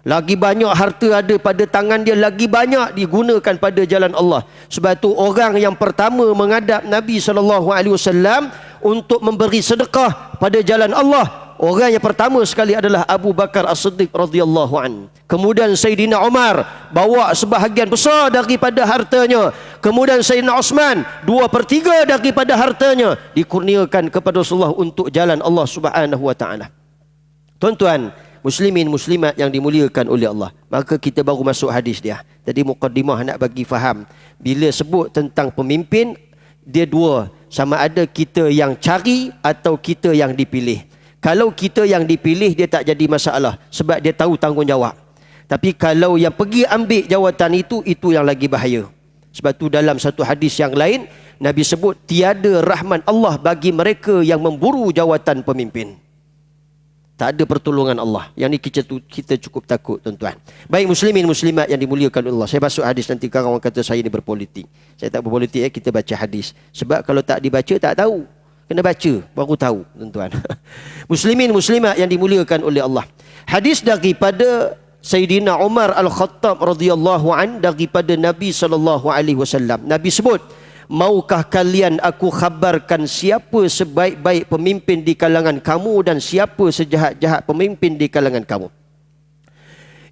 Lagi banyak harta ada pada tangan dia, lagi banyak digunakan pada jalan Allah. Sebab tu orang yang pertama menghadap Nabi SAW untuk memberi sedekah pada jalan Allah, orang yang pertama sekali adalah Abu Bakar As-Siddiq radhiyallahu an. Kemudian Sayyidina Umar bawa sebahagian besar daripada hartanya. Kemudian Sayyidina Osman 2/3 daripada hartanya dikurniakan kepada Rasulullah untuk jalan Allah Subhanahu wa taala. Tuan-tuan, muslimin muslimat yang dimuliakan oleh Allah, maka kita baru masuk hadis dia. Tadi mukaddimah nak bagi faham, bila sebut tentang pemimpin, dia dua, sama ada kita yang cari atau kita yang dipilih. Kalau kita yang dipilih, dia tak jadi masalah sebab dia tahu tanggungjawab. Tapi kalau yang pergi ambil jawatan itu yang lagi bahaya. Sebab tu dalam satu hadis yang lain, Nabi sebut tiada rahmat Allah bagi mereka yang memburu jawatan pemimpin. Tak ada pertolongan Allah. Yang ni kita cukup takut, tuan-tuan. Baik muslimin muslimat yang dimuliakan Allah. Saya masuk hadis, nanti orang kata saya ni berpolitik. Saya tak berpolitik, kita baca hadis. Sebab kalau tak dibaca tak tahu. Kena baca baru tahu, tuan-tuan. Muslimin muslimat yang dimuliakan oleh Allah. Hadis daripada Sayyidina Umar Al-Khattab radhiyallahu an, daripada Nabi SAW. Nabi sebut, maukah kalian aku khabarkan siapa sebaik-baik pemimpin di kalangan kamu dan siapa sejahat-jahat pemimpin di kalangan kamu?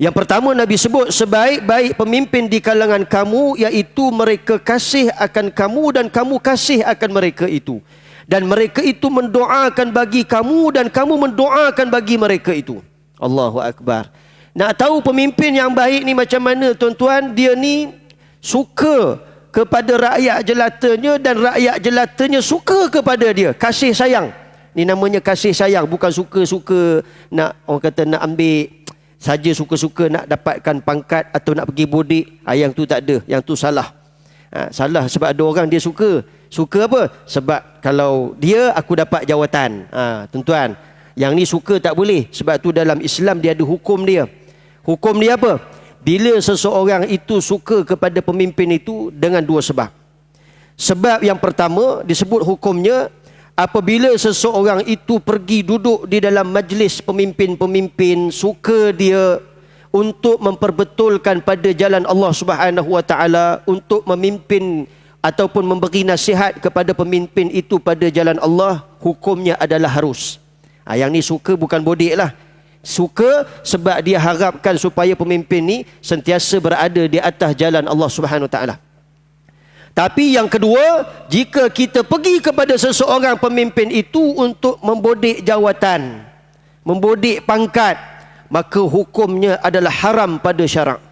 Yang pertama Nabi sebut, sebaik-baik pemimpin di kalangan kamu iaitu mereka kasih akan kamu dan kamu kasih akan mereka itu. Dan mereka itu mendoakan bagi kamu dan kamu mendoakan bagi mereka itu. Allahu Akbar. Nak tahu pemimpin yang baik ni macam mana, tuan-tuan? Dia ni suka kepada rakyat jelatanya dan rakyat jelatanya suka kepada dia. Kasih sayang. Ni namanya kasih sayang, bukan suka-suka nak, orang kata nak ambil saja, suka-suka nak dapatkan pangkat atau nak pergi bodek. Yang tu tak ada, yang tu salah. Salah sebab ada orang dia suka. Suka apa? Sebab kalau dia aku dapat jawatan. Tuan-tuan, yang ni suka tak boleh. Sebab tu dalam Islam dia ada hukum dia. Hukum dia apa? Bila seseorang itu suka kepada pemimpin itu dengan dua sebab. Sebab yang pertama disebut hukumnya, apabila seseorang itu pergi duduk di dalam majlis pemimpin-pemimpin, suka dia untuk memperbetulkan pada jalan Allah Subhanahu wa taala, untuk memimpin ataupun memberi nasihat kepada pemimpin itu pada jalan Allah, hukumnya adalah harus. Yang ni suka bukan bodek lah. Suka sebab dia harapkan supaya pemimpin ni sentiasa berada di atas jalan Allah Subhanahu wa taala. Tapi yang kedua, jika kita pergi kepada seseorang pemimpin itu untuk membodek jawatan, membodek pangkat, maka hukumnya adalah haram pada syarak.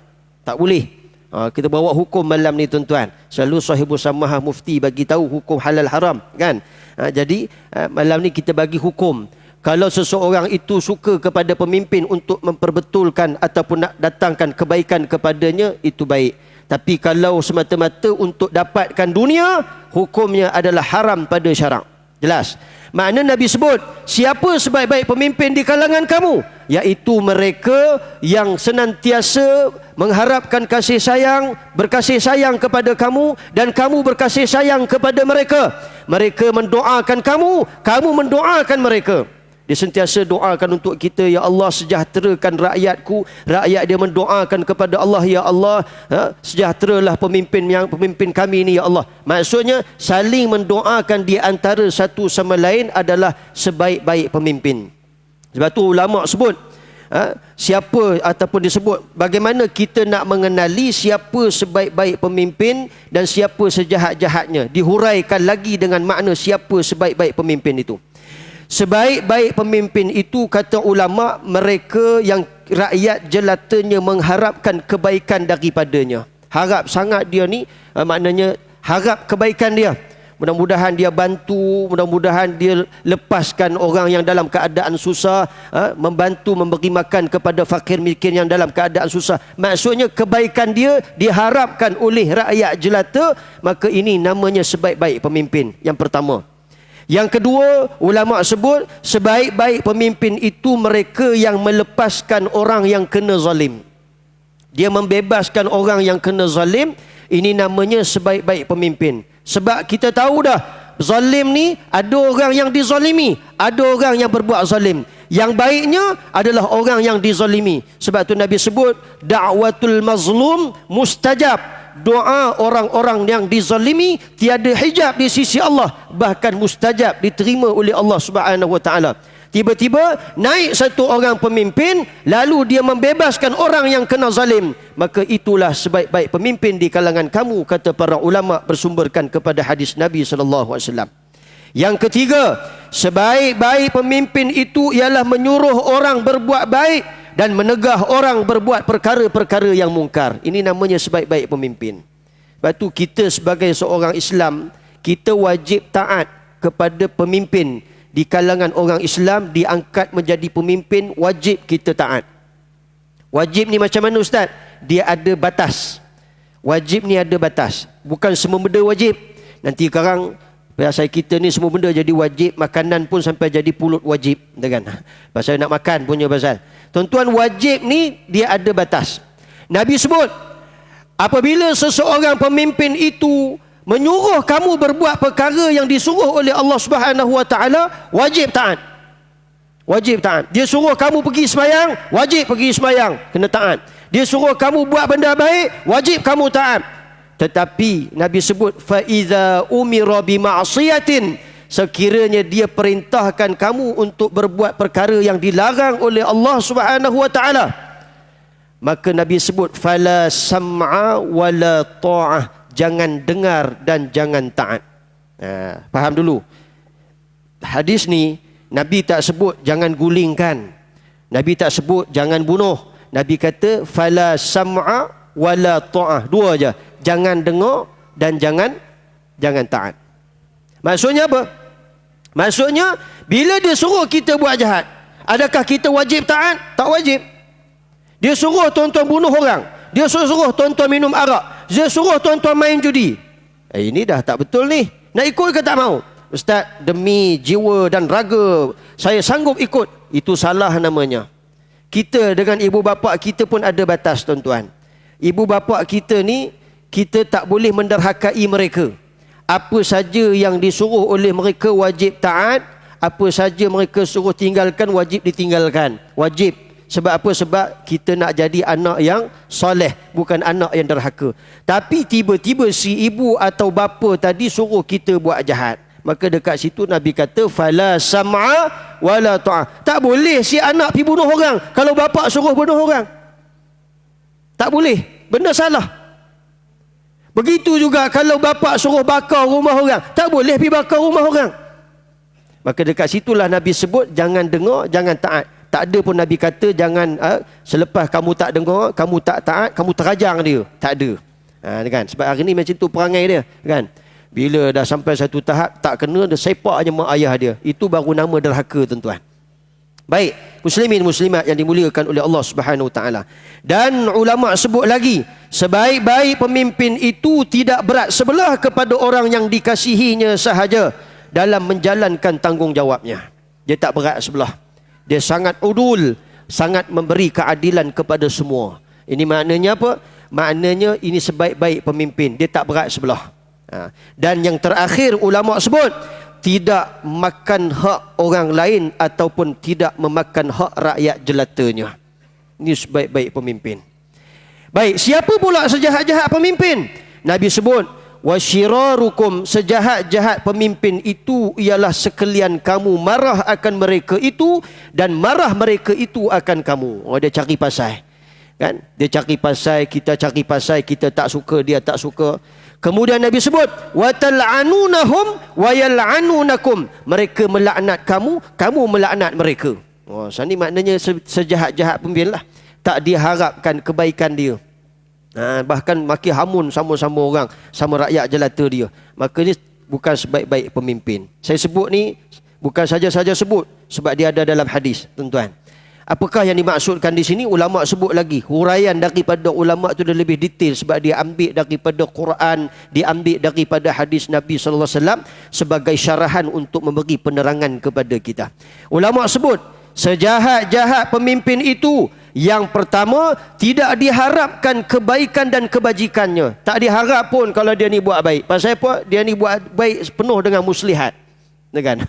Tak boleh. Kita bawa hukum malam ni, tuan-tuan. Selalu Sahibul Samahah Mufti bagi tahu hukum halal haram, kan? Jadi malam ni kita bagi hukum. Kalau seseorang itu suka kepada pemimpin untuk memperbetulkan ataupun nak datangkan kebaikan kepadanya, itu baik. Tapi kalau semata-mata untuk dapatkan dunia, hukumnya adalah haram pada syarak. Jelas? Makna Nabi sebut, siapa sebaik-baik pemimpin di kalangan kamu? Iaitu mereka yang senantiasa mengharapkan kasih sayang, berkasih sayang kepada kamu dan kamu berkasih sayang kepada mereka. Mereka mendoakan kamu, kamu mendoakan mereka. Dia sentiasa doakan untuk kita, ya Allah sejahterakan rakyatku. Rakyat dia mendoakan kepada Allah, ya Allah sejahteralah pemimpin kami ni, ya Allah. Maksudnya saling mendoakan di antara satu sama lain adalah sebaik-baik pemimpin. Sebab tu ulama sebut, siapa ataupun disebut bagaimana kita nak mengenali siapa sebaik-baik pemimpin dan siapa sejahat-jahatnya. Dihuraikan lagi dengan makna siapa sebaik-baik pemimpin itu. Sebaik-baik pemimpin itu, kata ulama, mereka yang rakyat jelatanya mengharapkan kebaikan daripadanya. Harap sangat dia ni, maknanya harap kebaikan dia. Mudah-mudahan dia bantu, mudah-mudahan dia lepaskan orang yang dalam keadaan susah, membantu memberi makan kepada fakir miskin yang dalam keadaan susah. Maksudnya kebaikan dia diharapkan oleh rakyat jelata, maka ini namanya sebaik-baik pemimpin. Yang pertama. Yang kedua, ulama sebut sebaik-baik pemimpin itu mereka yang melepaskan orang yang kena zalim. Dia membebaskan orang yang kena zalim Ini namanya sebaik-baik pemimpin. Sebab kita tahu dah, zalim ni ada orang yang dizalimi, ada orang yang berbuat zalim. Yang baiknya adalah orang yang dizalimi. Sebab tu Nabi sebut da'watul mazlum mustajab. Doa orang-orang yang dizalimi tiada hijab di sisi Allah, bahkan mustajab, diterima oleh Allah Subhanahu wa taala. Tiba-tiba naik satu orang pemimpin, lalu dia membebaskan orang yang kena zalim, maka itulah sebaik-baik pemimpin di kalangan kamu, kata para ulama bersumberkan kepada hadis Nabi sallallahu alaihi wasallam. Yang ketiga, sebaik-baik pemimpin itu ialah menyuruh orang berbuat baik dan menegah orang berbuat perkara-perkara yang mungkar. Ini namanya sebaik-baik pemimpin. Sebab tu kita sebagai seorang Islam, kita wajib taat kepada pemimpin. Di kalangan orang Islam diangkat menjadi pemimpin, wajib kita taat. Wajib ni macam mana Ustaz? Dia ada batas. Wajib ni ada batas. Bukan semua benda wajib. Nanti sekarang pasal kita ni semua benda jadi wajib. Makanan pun sampai jadi pulut wajib, kan? Pasal nak makan punya pasal. Tuan-tuan, wajib ni dia ada batas. Nabi sebut, apabila seseorang pemimpin itu menyuruh kamu berbuat perkara yang disuruh oleh Allah Subhanahu wa taala, wajib taat. Wajib taat. Dia suruh kamu pergi sembahyang, wajib pergi sembahyang, kena taat. Dia suruh kamu buat benda baik, wajib kamu taat. Tetapi Nabi sebut fa iza umira bi ma'siyatin, sekiranya dia perintahkan kamu untuk berbuat perkara yang dilarang oleh Allah Subhanahu wa taala, maka Nabi sebut fala sam'a wala ta'ah, jangan dengar dan jangan taat. Faham dulu. Hadis ni Nabi tak sebut jangan gulingkan, Nabi tak sebut jangan bunuh. Nabi kata fala sam'a wala ta'ah, dua aja, jangan dengar dan jangan taat. Maksudnya apa? Maksudnya bila dia suruh kita buat jahat, adakah kita wajib taat? Tak wajib. Dia suruh tuan-tuan bunuh orang, dia suruh tuan-tuan minum arak, dia suruh tuan-tuan main judi. Ini dah tak betul ni. Nak ikut ke tak mau? Ustaz, demi jiwa dan raga saya sanggup ikut. Itu salah namanya. Kita dengan ibu bapa kita pun ada batas, tuan-tuan. Ibu bapa kita ni, kita tak boleh menderhakai mereka. Apa saja yang disuruh oleh mereka wajib taat, apa saja mereka suruh tinggalkan wajib ditinggalkan. Wajib. Sebab apa? Sebab kita nak jadi anak yang soleh, bukan anak yang derhaka. Tapi tiba-tiba si ibu atau bapa tadi suruh kita buat jahat, maka dekat situ Nabi kata fala sam'a wala ta'ah. Tak boleh si anak pergi bunuh orang kalau bapa suruh bunuh orang. Tak boleh. Benda salah. Begitu juga kalau bapa suruh bakar rumah orang, tak boleh pergi bakar rumah orang. Maka dekat situlah Nabi sebut jangan dengar, jangan taat. Tak ada pun Nabi kata jangan selepas kamu tak dengar, kamu tak taat, kamu terajang dia. Tak ada. Kan? Sebab hari ni macam tu perangai dia, kan? Bila dah sampai satu tahap tak kena, dia sepak je mak ayah dia. Itu baru nama derhaka, tuan-tuan. Baik, muslimin muslimat yang dimuliakan oleh Allah Subhanahu wa taala. Dan ulama sebut lagi, sebaik-baik pemimpin itu tidak berat sebelah kepada orang yang dikasihinya sahaja dalam menjalankan tanggungjawabnya. Dia tak berat sebelah. Dia sangat udul, sangat memberi keadilan kepada semua. Ini maknanya apa? Maknanya ini sebaik-baik pemimpin. Dia tak berat sebelah. Dan yang terakhir ulama sebut, tidak makan hak orang lain ataupun tidak memakan hak rakyat jelatanya. Ini sebaik-baik pemimpin. Baik, siapa pula sejahat-jahat pemimpin? Nabi sebut, wasyirarukum, sejahat-jahat pemimpin itu ialah sekalian kamu marah akan mereka itu dan marah mereka itu akan kamu. Oh, dia cari pasal, kan? Dia cari pasal, kita cari pasal, kita tak suka, dia tak suka. Kemudian Nabi sebut watal'anunahum wa yal'anunakum, mereka melaknat kamu, kamu melaknat mereka. Oh, ini maknanya sejahat-jahat pemimpin lah. Tak diharapkan kebaikan dia. Bahkan maki hamun sama-sama orang, sama rakyat jelata dia. Maka ni bukan sebaik-baik pemimpin. Saya sebut ni bukan saja-saja sebut, sebab dia ada dalam hadis, tuan-tuan. Apakah yang dimaksudkan di sini? Ulama sebut lagi. Huraian daripada ulama tu dah lebih detail, sebab dia ambil daripada Quran, dia ambil daripada hadis Nabi sallallahu alaihi wasallam sebagai syarahan untuk memberi penerangan kepada kita. Ulama sebut, sejahat-jahat pemimpin itu Yang pertama, tidak diharapkan kebaikan dan kebajikannya. Tak diharap pun kalau dia ni buat baik. Pasal apa? Dia ni buat baik penuh dengan muslihat. Kan?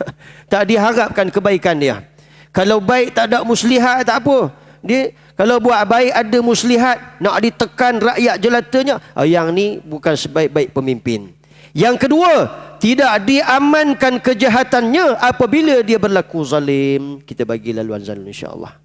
Tak diharapkan kebaikan dia. Kalau baik tak ada muslihat, tak apa. Dia kalau buat baik ada muslihat, nak ditekan rakyat jelatanya, yang ni bukan sebaik-baik pemimpin. Yang kedua, tidak diamankan kejahatannya apabila dia berlaku zalim. Kita bagi laluan zalim insya-Allah.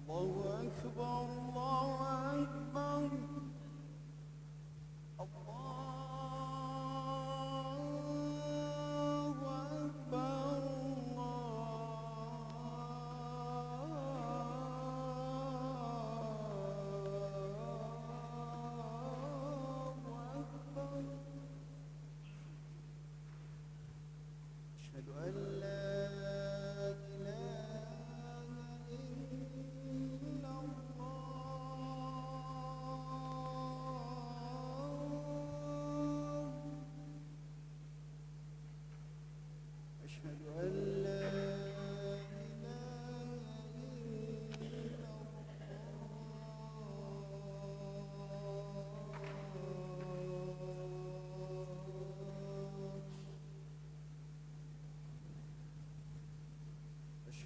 الله أكبر الله أكبر الله أكبر الله أكبر أشهد أن لا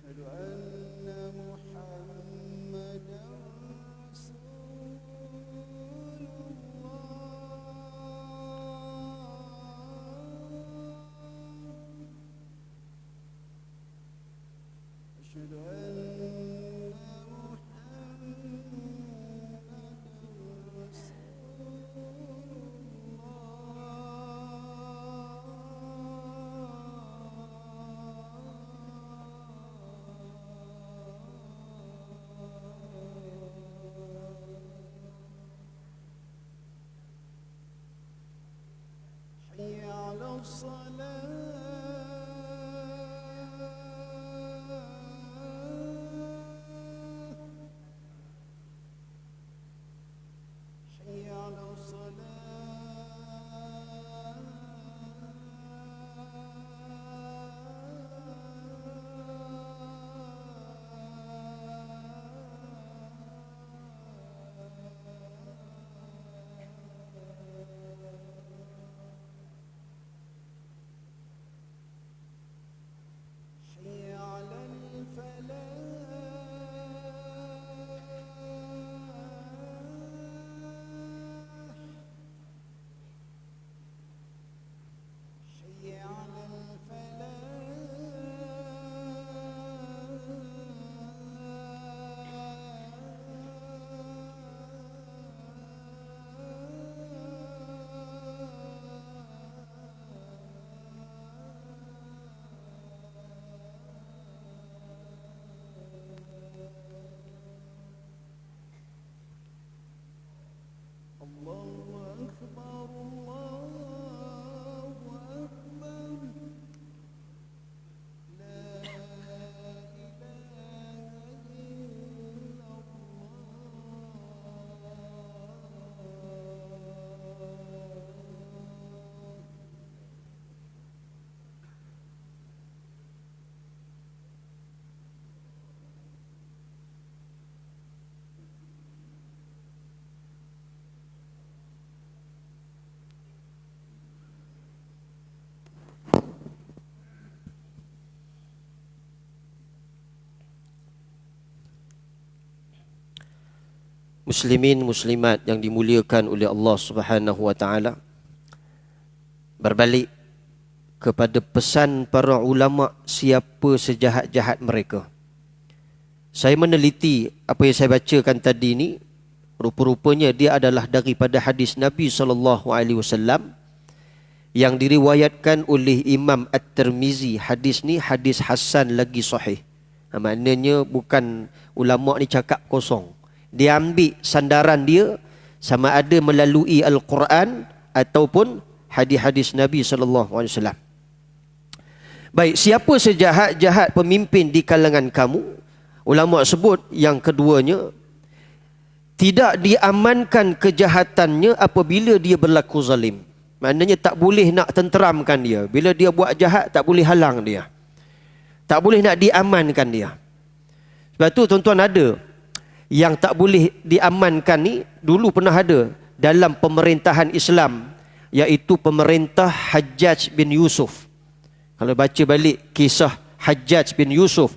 أشهد أن محمدا رسول الله أشهد أن حي على الصلاة حي على حي على الفلاح حي على الله أكبر الله أكبر لا إله إلا الله Muslimin muslimat yang dimuliakan oleh Allah Subhanahu wa taala, berbalik kepada pesan para ulama siapa sejahat-jahat mereka. Saya meneliti apa yang saya bacakan tadi ni, rupa-rupanya dia adalah daripada hadis Nabi SAW yang diriwayatkan oleh Imam At-Tirmizi. Hadis ni hadis hasan lagi sahih. Maknanya bukan ulama ni cakap kosong. Dia ambil sandaran dia sama ada melalui Al-Quran ataupun hadis-hadis Nabi SAW. Baik, siapa sejahat-jahat pemimpin di kalangan kamu? Ulama sebut yang keduanya, tidak diamankan kejahatannya apabila dia berlaku zalim. Maknanya tak boleh nak tenteramkan dia. Bila dia buat jahat, tak boleh halang dia. Tak boleh nak diamankan dia. Sebab tu tuan-tuan, ada yang tak boleh diamankan ni, dulu pernah ada dalam pemerintahan Islam, iaitu pemerintah Hajjaj bin Yusuf. Kalau baca balik kisah Hajjaj bin Yusuf,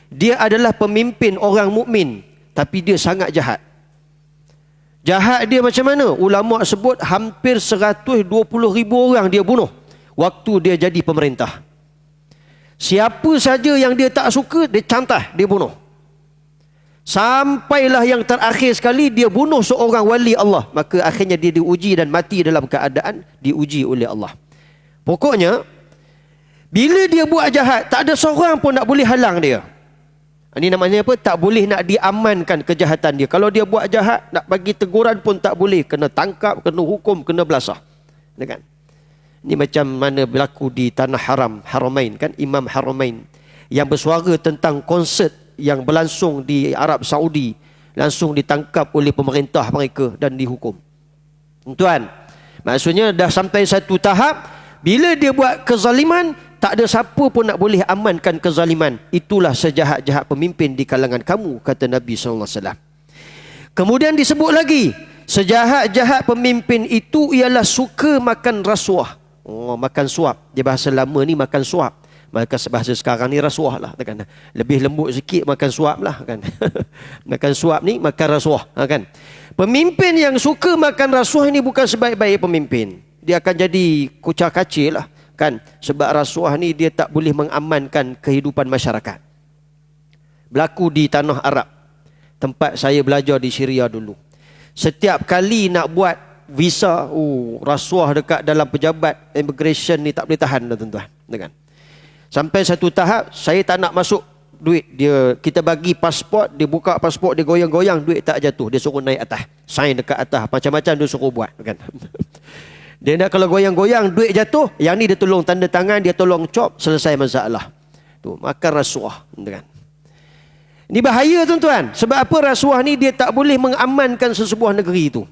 dia adalah pemimpin orang mukmin, tapi dia sangat jahat. Jahat dia macam mana? Ulama sebut hampir 120,000 orang dia bunuh waktu dia jadi pemerintah. Siapa saja yang dia tak suka, dia cantah, dia bunuh. Sampailah yang terakhir sekali dia bunuh seorang wali Allah. Maka akhirnya dia diuji dan mati dalam keadaan diuji oleh Allah. Pokoknya, bila dia buat jahat, tak ada seorang pun nak boleh halang dia. Ini namanya apa? Tak boleh nak diamankan kejahatan dia. Kalau dia buat jahat, nak bagi teguran pun tak boleh. Kena tangkap, kena hukum, kena belasah. Kan? Ini macam mana berlaku di tanah haram, Haramain kan? Imam Haramain yang bersuara tentang konsert yang berlangsung di Arab Saudi, langsung ditangkap oleh pemerintah mereka dan dihukum. Tuan, maksudnya dah sampai satu tahap, bila dia buat kezaliman, tak ada siapa pun nak boleh amankan kezaliman. Itulah sejahat-jahat pemimpin di kalangan kamu, kata Nabi SAW. Kemudian disebut lagi, sejahat-jahat pemimpin itu ialah suka makan rasuah. Oh, makan suap. Dia bahasa lama ni makan suap. Maka bahasa sekarang ni rasuah lah. Kan? Lebih lembut sikit makan suap lah. Kan? Makan suap ni makan rasuah. Kan? Pemimpin yang suka makan rasuah ni bukan sebaik-baik pemimpin. Dia akan jadi kucar kacir lah. Kan? Sebab rasuah ni dia tak boleh mengamankan kehidupan masyarakat. Berlaku di tanah Arab, tempat saya belajar di Syria dulu. Setiap kali nak buat visa, rasuah dekat dalam pejabat immigration ni tak boleh tahan dah tuan-tuan. Kan? Sampai satu tahap saya tak nak masuk duit dia, kita bagi pasport, dia buka pasport, dia goyang-goyang, duit tak jatuh, dia suruh naik atas, sign dekat atas, macam-macam dia suruh buat. Kan? Dia nak kalau goyang-goyang duit jatuh, yang ni dia tolong tanda tangan, dia tolong cop, selesai masalah. Tu makan rasuah, kan? Ini bahaya tuan-tuan. Sebab apa? Rasuah ni dia tak boleh mengamankan sesebuah negeri itu.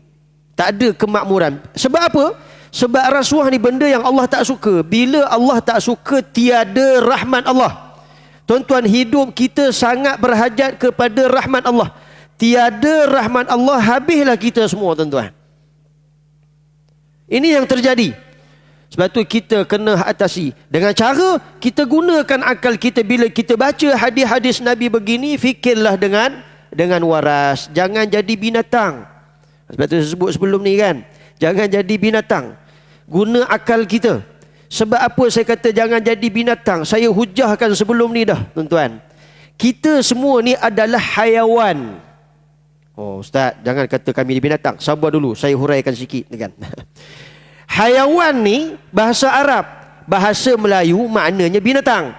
Tak ada kemakmuran. Sebab apa? Sebab rasuah ni benda yang Allah tak suka. Bila Allah tak suka, tiada rahmat Allah. Tuan-tuan, hidup kita sangat berhajat kepada rahmat Allah. Tiada rahmat Allah, habislah kita semua tuan-tuan. Ini yang terjadi. Sebab tu kita kena atasi. Dengan cara kita gunakan akal kita. Bila kita baca hadis-hadis Nabi begini, fikirlah dengan waras. Jangan jadi binatang. Sebab tu saya sebut sebelum ni kan. Jangan jadi binatang. Guna akal kita. Sebab apa saya kata jangan jadi binatang? Saya hujahkan sebelum ni dah tuan-tuan. Kita semua ni adalah hayawan. Oh Ustaz, jangan kata kami ni binatang. Sabar dulu, saya huraikan sikit kan. Hayawan ni bahasa Arab, bahasa Melayu maknanya binatang.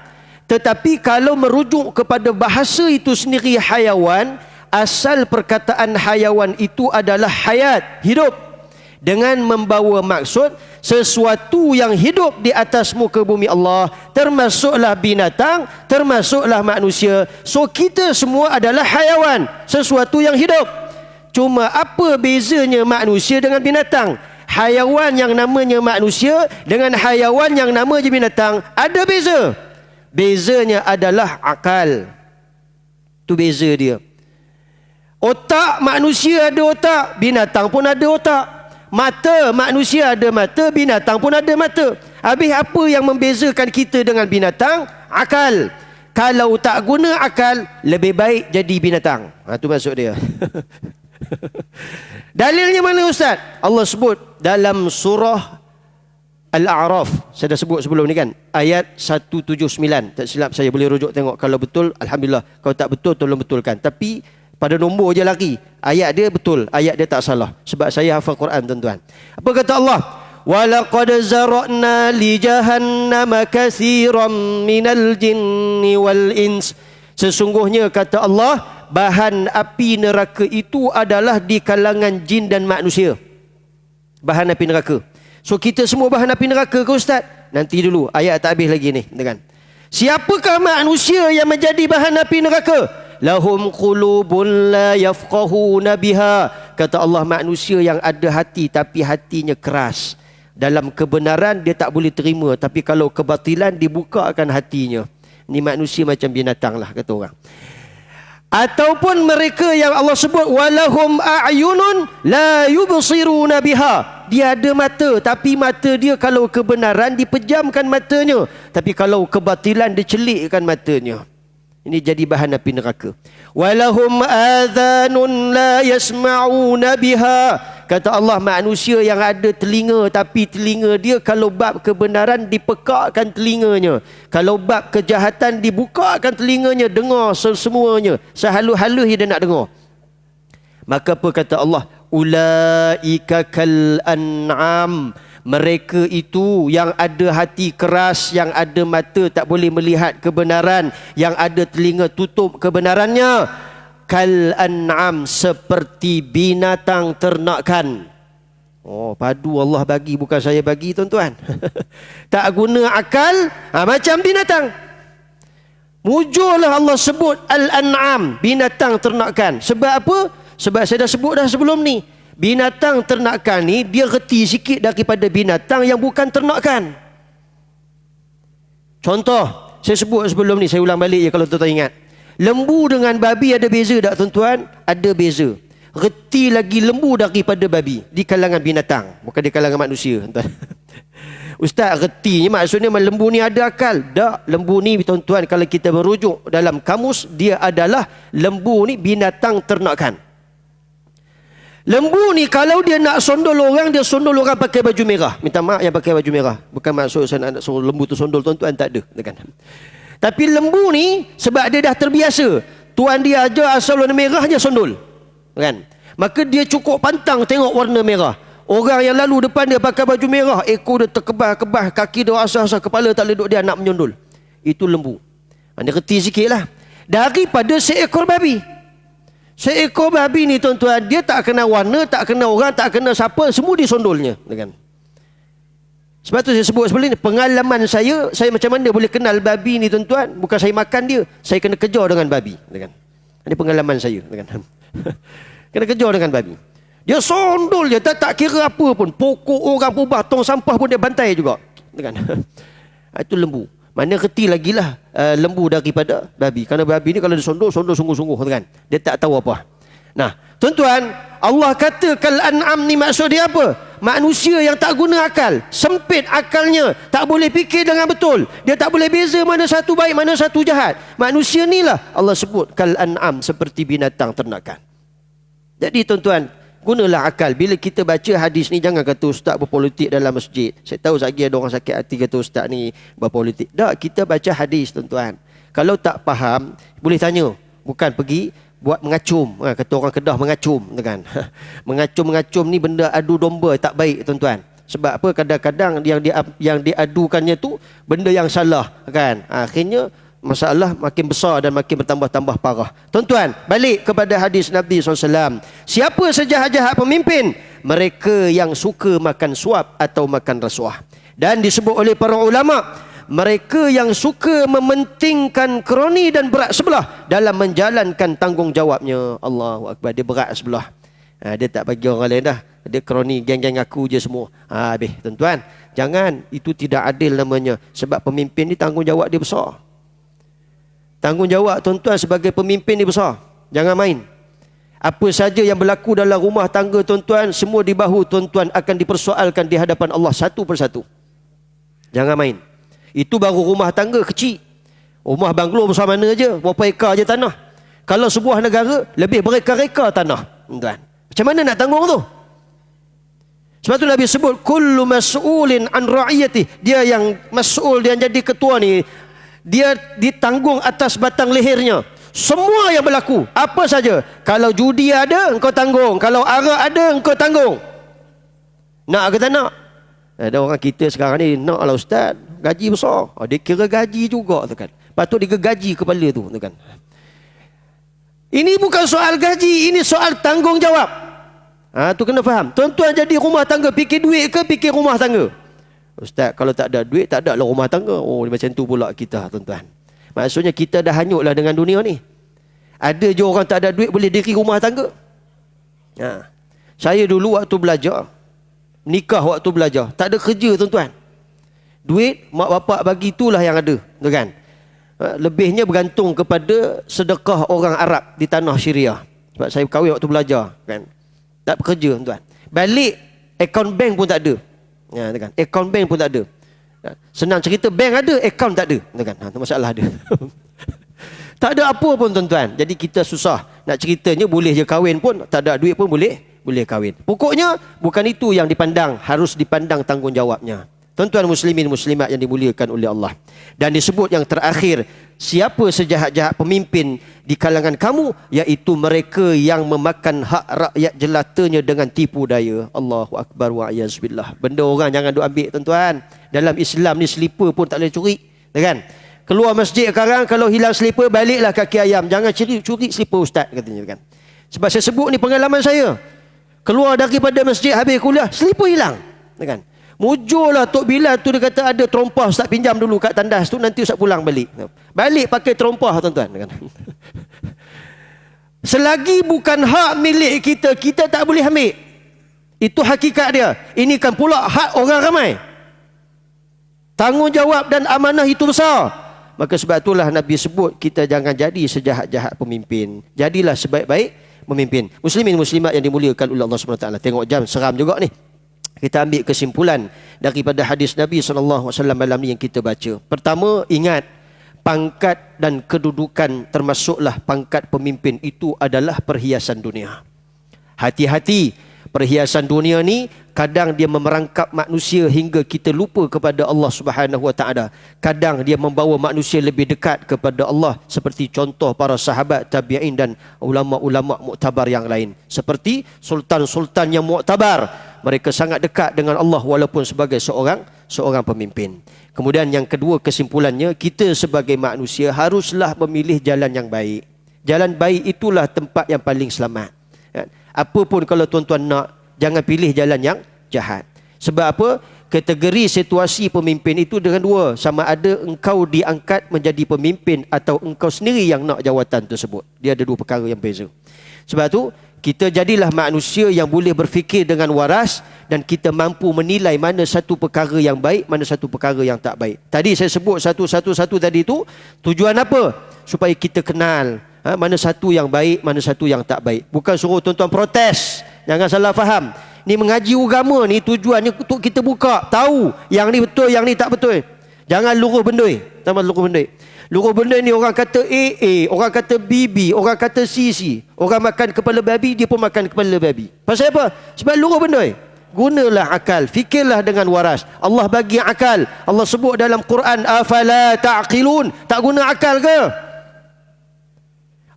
Tetapi kalau merujuk kepada bahasa itu sendiri hayawan, asal perkataan hayawan itu adalah hayat, hidup. Dengan membawa maksud sesuatu yang hidup di atas muka bumi Allah, termasuklah binatang, termasuklah manusia. So kita semua adalah hayawan, sesuatu yang hidup. Cuma apa bezanya manusia dengan binatang? Hayawan yang namanya manusia dengan hayawan yang namanya binatang ada beza. Bezanya adalah akal. Tu beza dia. Otak manusia ada otak, binatang pun ada otak. Mata manusia ada mata, binatang pun ada mata. Habis apa yang membezakan kita dengan binatang? Akal. Kalau tak guna akal, lebih baik jadi binatang. Itu maksud dia. Dalilnya mana Ustaz? Allah sebut dalam surah Al-A'raf. Saya dah sebut sebelum ni kan. Ayat 179. Tak silap saya boleh rujuk tengok. Kalau betul, Alhamdulillah. Kalau tak betul, tolong betulkan. Tapi Pada nombor je lari. Ayat dia betul, ayat dia tak salah. Sebab saya hafal Quran, tuan-tuan. Apa kata Allah? Walaqad zara'na li jahannama katsiran minal jinni wal ins. Sesungguhnya kata Allah, bahan api neraka itu adalah di kalangan jin dan manusia. Bahan api neraka. So kita semua bahan api neraka ke Ustaz? Nanti dulu, ayat tak habis lagi ni, kan? Siapakah manusia yang menjadi bahan api neraka? Lahum qulubun la yafqahuna biha. Kata Allah, manusia yang ada hati tapi hatinya keras. Dalam kebenaran dia tak boleh terima, tapi kalau kebatilan dibukakan hatinya. Ni manusia macam binatang lah, kata orang. Ataupun mereka yang Allah sebut walahum a'yunun la yubsiruna biha. Dia ada mata, tapi mata dia kalau kebenaran dipejamkan matanya, tapi kalau kebatilan dicelikkan matanya. Ini jadi bahan api neraka. Walahum adhanun la yasma'una biha. Kata Allah, manusia yang ada telinga, tapi telinga dia kalau bab kebenaran dipekakkan telinganya, kalau bab kejahatan dibukakan telinganya, dengar semuanya, sehalus-halus dia nak dengar. Maka apa kata Allah? Ulaika kal an'am. Mereka itu yang ada hati keras, yang ada mata tak boleh melihat kebenaran, yang ada telinga tutup kebenarannya. Kal an'am, seperti binatang ternakan. Oh, padu Allah bagi, bukan saya bagi, tuan-tuan. Tak guna akal, macam binatang. Mujurlah Allah sebut al-an'am, binatang ternakan. Sebab apa? Sebab saya dah sebut dah sebelum ni. Binatang ternakan ni dia reti sikit daripada binatang yang bukan ternakan. Contoh, saya sebut sebelum ni, saya ulang balik je kalau tuan-tuan ingat. Lembu dengan babi ada beza tak, tuan-tuan? Ada beza. Reti lagi lembu daripada babi di kalangan binatang, bukan di kalangan manusia, tuan-tuan. Ustaz, reti ni maksudnya lembu ni ada akal? Tak. Lembu ni, tuan-tuan, kalau kita merujuk dalam kamus, dia adalah lembu ni binatang ternakan. Lembu ni kalau dia nak sondol orang, dia sondol orang pakai baju merah. Minta maaf yang pakai baju merah. Bukan maksud saya nak suruh lembu tu sondol, tuan-tuan, tak ada. Kan? Tapi lembu ni sebab dia dah terbiasa, tuan dia ajar asal warna merah je sondol. Kan? Maka dia cukup pantang tengok warna merah. Orang yang lalu depan dia pakai baju merah, ekor dia terkebah-kebah, kaki dia asah-asah, kepala tak leduk, dia nak menyondol. Itu lembu. Dia reti sikit lah. Daripada seekor babi. Seekor babi ni, tuan-tuan, dia tak kena warna, tak kena orang, tak kena siapa, semua disondolnya. Kan? Sebab tu saya sebut sebelum ni, pengalaman saya macam mana boleh kenal babi ni, tuan-tuan. Bukan saya makan dia, saya kena kejar dengan babi. Kan? Ini pengalaman saya. Kan? Kena kejar dengan babi. Dia sondol je, tak kira apa pun. Pokok orang pun, tong sampah pun dia bantai juga. Kan? Itu lembu. Mana reti lagi lah lembu daripada babi. Kerana babi ni kalau dia sondol sungguh-sungguh, kan? Dia tak tahu apa. Nah, tuan-tuan, Allah kata kal an'am ni maksud dia apa? Manusia yang tak guna akal, sempit akalnya, tak boleh fikir dengan betul. Dia tak boleh beza mana satu baik, mana satu jahat. Manusia ni lah Allah sebut kal an'am, seperti binatang ternakan. Jadi tuan-tuan, gunalah akal. Bila kita baca hadis ni, jangan kata ustaz berpolitik dalam masjid. Saya tahu lagi ada orang sakit hati kata ustaz ni berpolitik. Tak, kita baca hadis, tuan-tuan. Kalau tak faham, boleh tanya. Bukan pergi buat mengacum. Kata orang Kedah mengacum, kan? Mengacum ni benda adu domba, tak baik, tuan-tuan. Sebab apa? Kadang-kadang yang diadukannya tu benda yang salah, kan? Akhirnya masalah makin besar dan makin bertambah-tambah parah. Tuan-tuan, balik kepada hadis Nabi SAW. Siapa sejahat-jahat pemimpin? Mereka yang suka makan suap atau makan rasuah. Dan disebut oleh para ulama, mereka yang suka mementingkan kroni dan berat sebelah dalam menjalankan tanggungjawabnya. Allahu Akbar, dia berat sebelah. Dia tak bagi orang lain dah. Dia kroni, geng-geng aku je semua. Habis, tuan-tuan. Jangan, itu tidak adil namanya. Sebab pemimpin ni tanggungjawab dia besar. Tanggungjawab, tuan-tuan, sebagai pemimpin ni besar. Jangan main. Apa saja yang berlaku dalam rumah tangga, tuan-tuan, semua di bahu tuan-tuan akan dipersoalkan di hadapan Allah satu persatu. Jangan main. Itu baru rumah tangga kecil. Rumah banglo besar mana je, berapa ekar je tanah. Kalau sebuah negara, lebih bereka-reka tanah, tuan-tuan. Macam mana nak tanggung tu? Sebab tu Nabi sebut kullu mas'ulin an ra'iyati. Dia yang mas'ul, dia yang jadi ketua ni, dia ditanggung atas batang lehernya. Semua yang berlaku, apa saja. Kalau judi ada, engkau tanggung. Kalau arak ada, engkau tanggung. Nak ke tak nak? Ada orang kita sekarang ni, nak lah ustaz, gaji besar. Dia kira gaji juga tu kan. Patut dia gaji kepala tu kan. Ini bukan soal gaji, ini soal tanggungjawab. Tu kena faham. Tuan-tuan jadi rumah tangga, fikir duit ke fikir rumah tangga? Ustaz, kalau tak ada duit, tak ada lah rumah tangga. Macam tu pula kita, tuan-tuan. Maksudnya kita dah hanyutlah dengan dunia ni. Ada je orang tak ada duit boleh diri rumah tangga. Saya dulu waktu belajar, nikah waktu belajar, tak ada kerja, tuan-tuan. Duit mak bapak bagi itulah yang ada, tu kan. Lebihnya bergantung kepada sedekah orang Arab di tanah Syria. Sebab saya kahwin waktu belajar kan. Tak bekerja, tuan. Balik akaun bank pun tak ada. Kan. Akaun bank pun tak ada. Senang cerita, bank ada, akaun tak ada. Kan. Itu masalah dia. Tak ada apa pun, tuan-tuan. Jadi kita susah. Nak ceritanya boleh je kahwin pun, tak ada duit pun boleh kahwin. Pokoknya bukan itu yang dipandang, harus dipandang tanggungjawabnya. Tuan-tuan muslimin muslimat yang dimuliakan oleh Allah. Dan disebut yang terakhir, siapa sejahat-jahat pemimpin di kalangan kamu, iaitu mereka yang memakan hak rakyat jelatanya dengan tipu daya. Allahu akbar wa a'yazubillah. Benda orang jangan duk ambil, tuan-tuan. Dalam Islam ni selipar pun tak boleh curi, kan? Keluar masjid sekarang, kalau hilang selipar, baliklah kaki ayam. Jangan curi selipar ustaz, katanya kan. Sebab saya sebut ni pengalaman saya. Keluar daripada masjid habis kuliah, selipar hilang, kan? Mujurlah Tok Bilal tu, dia kata ada terompah, ustaz pinjam dulu kat tandas tu, nanti ustaz pulang balik. Balik pakai terompah, tuan-tuan. Selagi bukan hak milik kita, kita tak boleh ambil. Itu hakikat dia. Ini kan pula hak orang ramai. Tanggungjawab dan amanah itu besar. Maka sebab itulah Nabi sebut kita jangan jadi sejahat-jahat pemimpin. Jadilah sebaik-baik pemimpin. Muslimin muslimat yang dimuliakan oleh Allah SWT. Tengok jam, seram juga ni. Kita ambil kesimpulan daripada hadis Nabi SAW malam ni yang kita baca. Pertama, ingat, pangkat dan kedudukan termasuklah pangkat pemimpin itu adalah perhiasan dunia. Hati-hati, perhiasan dunia ni kadang dia memerangkap manusia hingga kita lupa kepada Allah Subhanahu Wa Taala. Kadang dia membawa manusia lebih dekat kepada Allah, seperti contoh para sahabat tabi'in dan ulama-ulama muktabar yang lain. Seperti sultan-sultan yang muktabar, mereka sangat dekat dengan Allah walaupun sebagai seorang pemimpin. Kemudian yang kedua kesimpulannya, kita sebagai manusia haruslah memilih jalan yang baik. Jalan baik itulah tempat yang paling selamat. Apa pun kalau tuan-tuan nak, jangan pilih jalan yang jahat. Sebab apa? Kategori situasi pemimpin itu dengan dua. Sama ada engkau diangkat menjadi pemimpin atau engkau sendiri yang nak jawatan tersebut. Dia ada dua perkara yang beza. Sebab tu kita jadilah manusia yang boleh berfikir dengan waras dan kita mampu menilai mana satu perkara yang baik, mana satu perkara yang tak baik. Tadi saya sebut satu tadi tu, tujuan apa? Supaya kita kenal mana satu yang baik, mana satu yang tak baik. Bukan suruh tuan-tuan protes. Jangan salah faham. Ni mengaji agama ni tujuannya untuk kita buka, tahu yang ni betul, yang ni tak betul. Jangan luruh bendui. Sama luruh bendui. Luruh bendui ni orang kata AA, orang kata BB, orang kata CC. Orang makan kepala babi, dia pun makan kepala babi. Pasal apa? Sebab luruh bendui. Gunalah akal, fikirlah dengan waras. Allah bagi akal. Allah sebut dalam Quran, afala ta'qilun. Tak guna akal ke?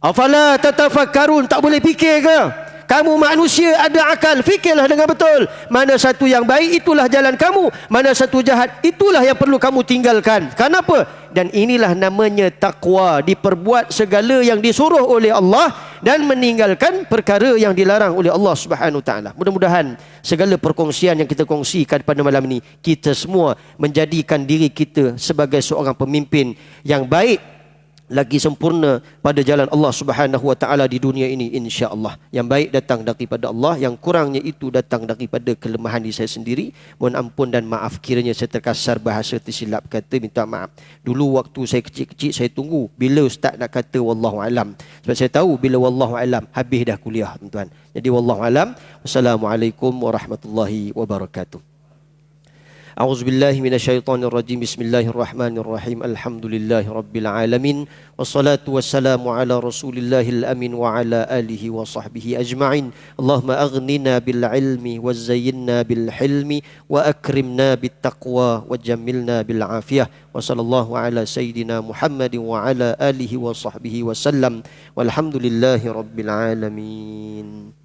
Afala tatafakkarun, tak boleh fikir ke? Kamu manusia ada akal, fikirlah dengan betul. Mana satu yang baik, itulah jalan kamu. Mana satu jahat, itulah yang perlu kamu tinggalkan. Kenapa? Dan inilah namanya taqwa. Diperbuat segala yang disuruh oleh Allah dan meninggalkan perkara yang dilarang oleh Allah Subhanahu Wa Taala. Mudah-mudahan segala perkongsian yang kita kongsikan pada malam ini, kita semua menjadikan diri kita sebagai seorang pemimpin yang baik, lagi sempurna pada jalan Allah Subhanahu Wa Taala di dunia ini, insya-Allah. Yang baik datang daripada Allah, yang kurangnya itu datang daripada kelemahan diri saya sendiri. Mohon ampun dan maaf kiranya saya terkasar bahasa, tersilap kata, minta maaf. Dulu waktu saya kecil-kecil, saya tunggu bila ustaz nak kata wallahu alam. Sebab saya tahu bila wallahu alam habis dah kuliah, tuan-tuan. Jadi wallahu alam. Wassalamualaikum warahmatullahi wabarakatuh. A'udzu billahi minasyaitonir rajim. Bismillahirrahmanirrahim. Alhamdulillahi rabbil alamin. Wassalatu wassalamu ala Rasulillahil amin wa ala alihi wa sahbihi ajma'in. Allahumma aghnina bil ilmi wa zayyinna bil hilmi wa akrimna bit taqwa wa jammilna bil afiyah. Wa sallallahu ala sayyidina Muhammadin wa ala alihi wa sahbihi wa sallam. Walhamdulillahi rabbil alamin.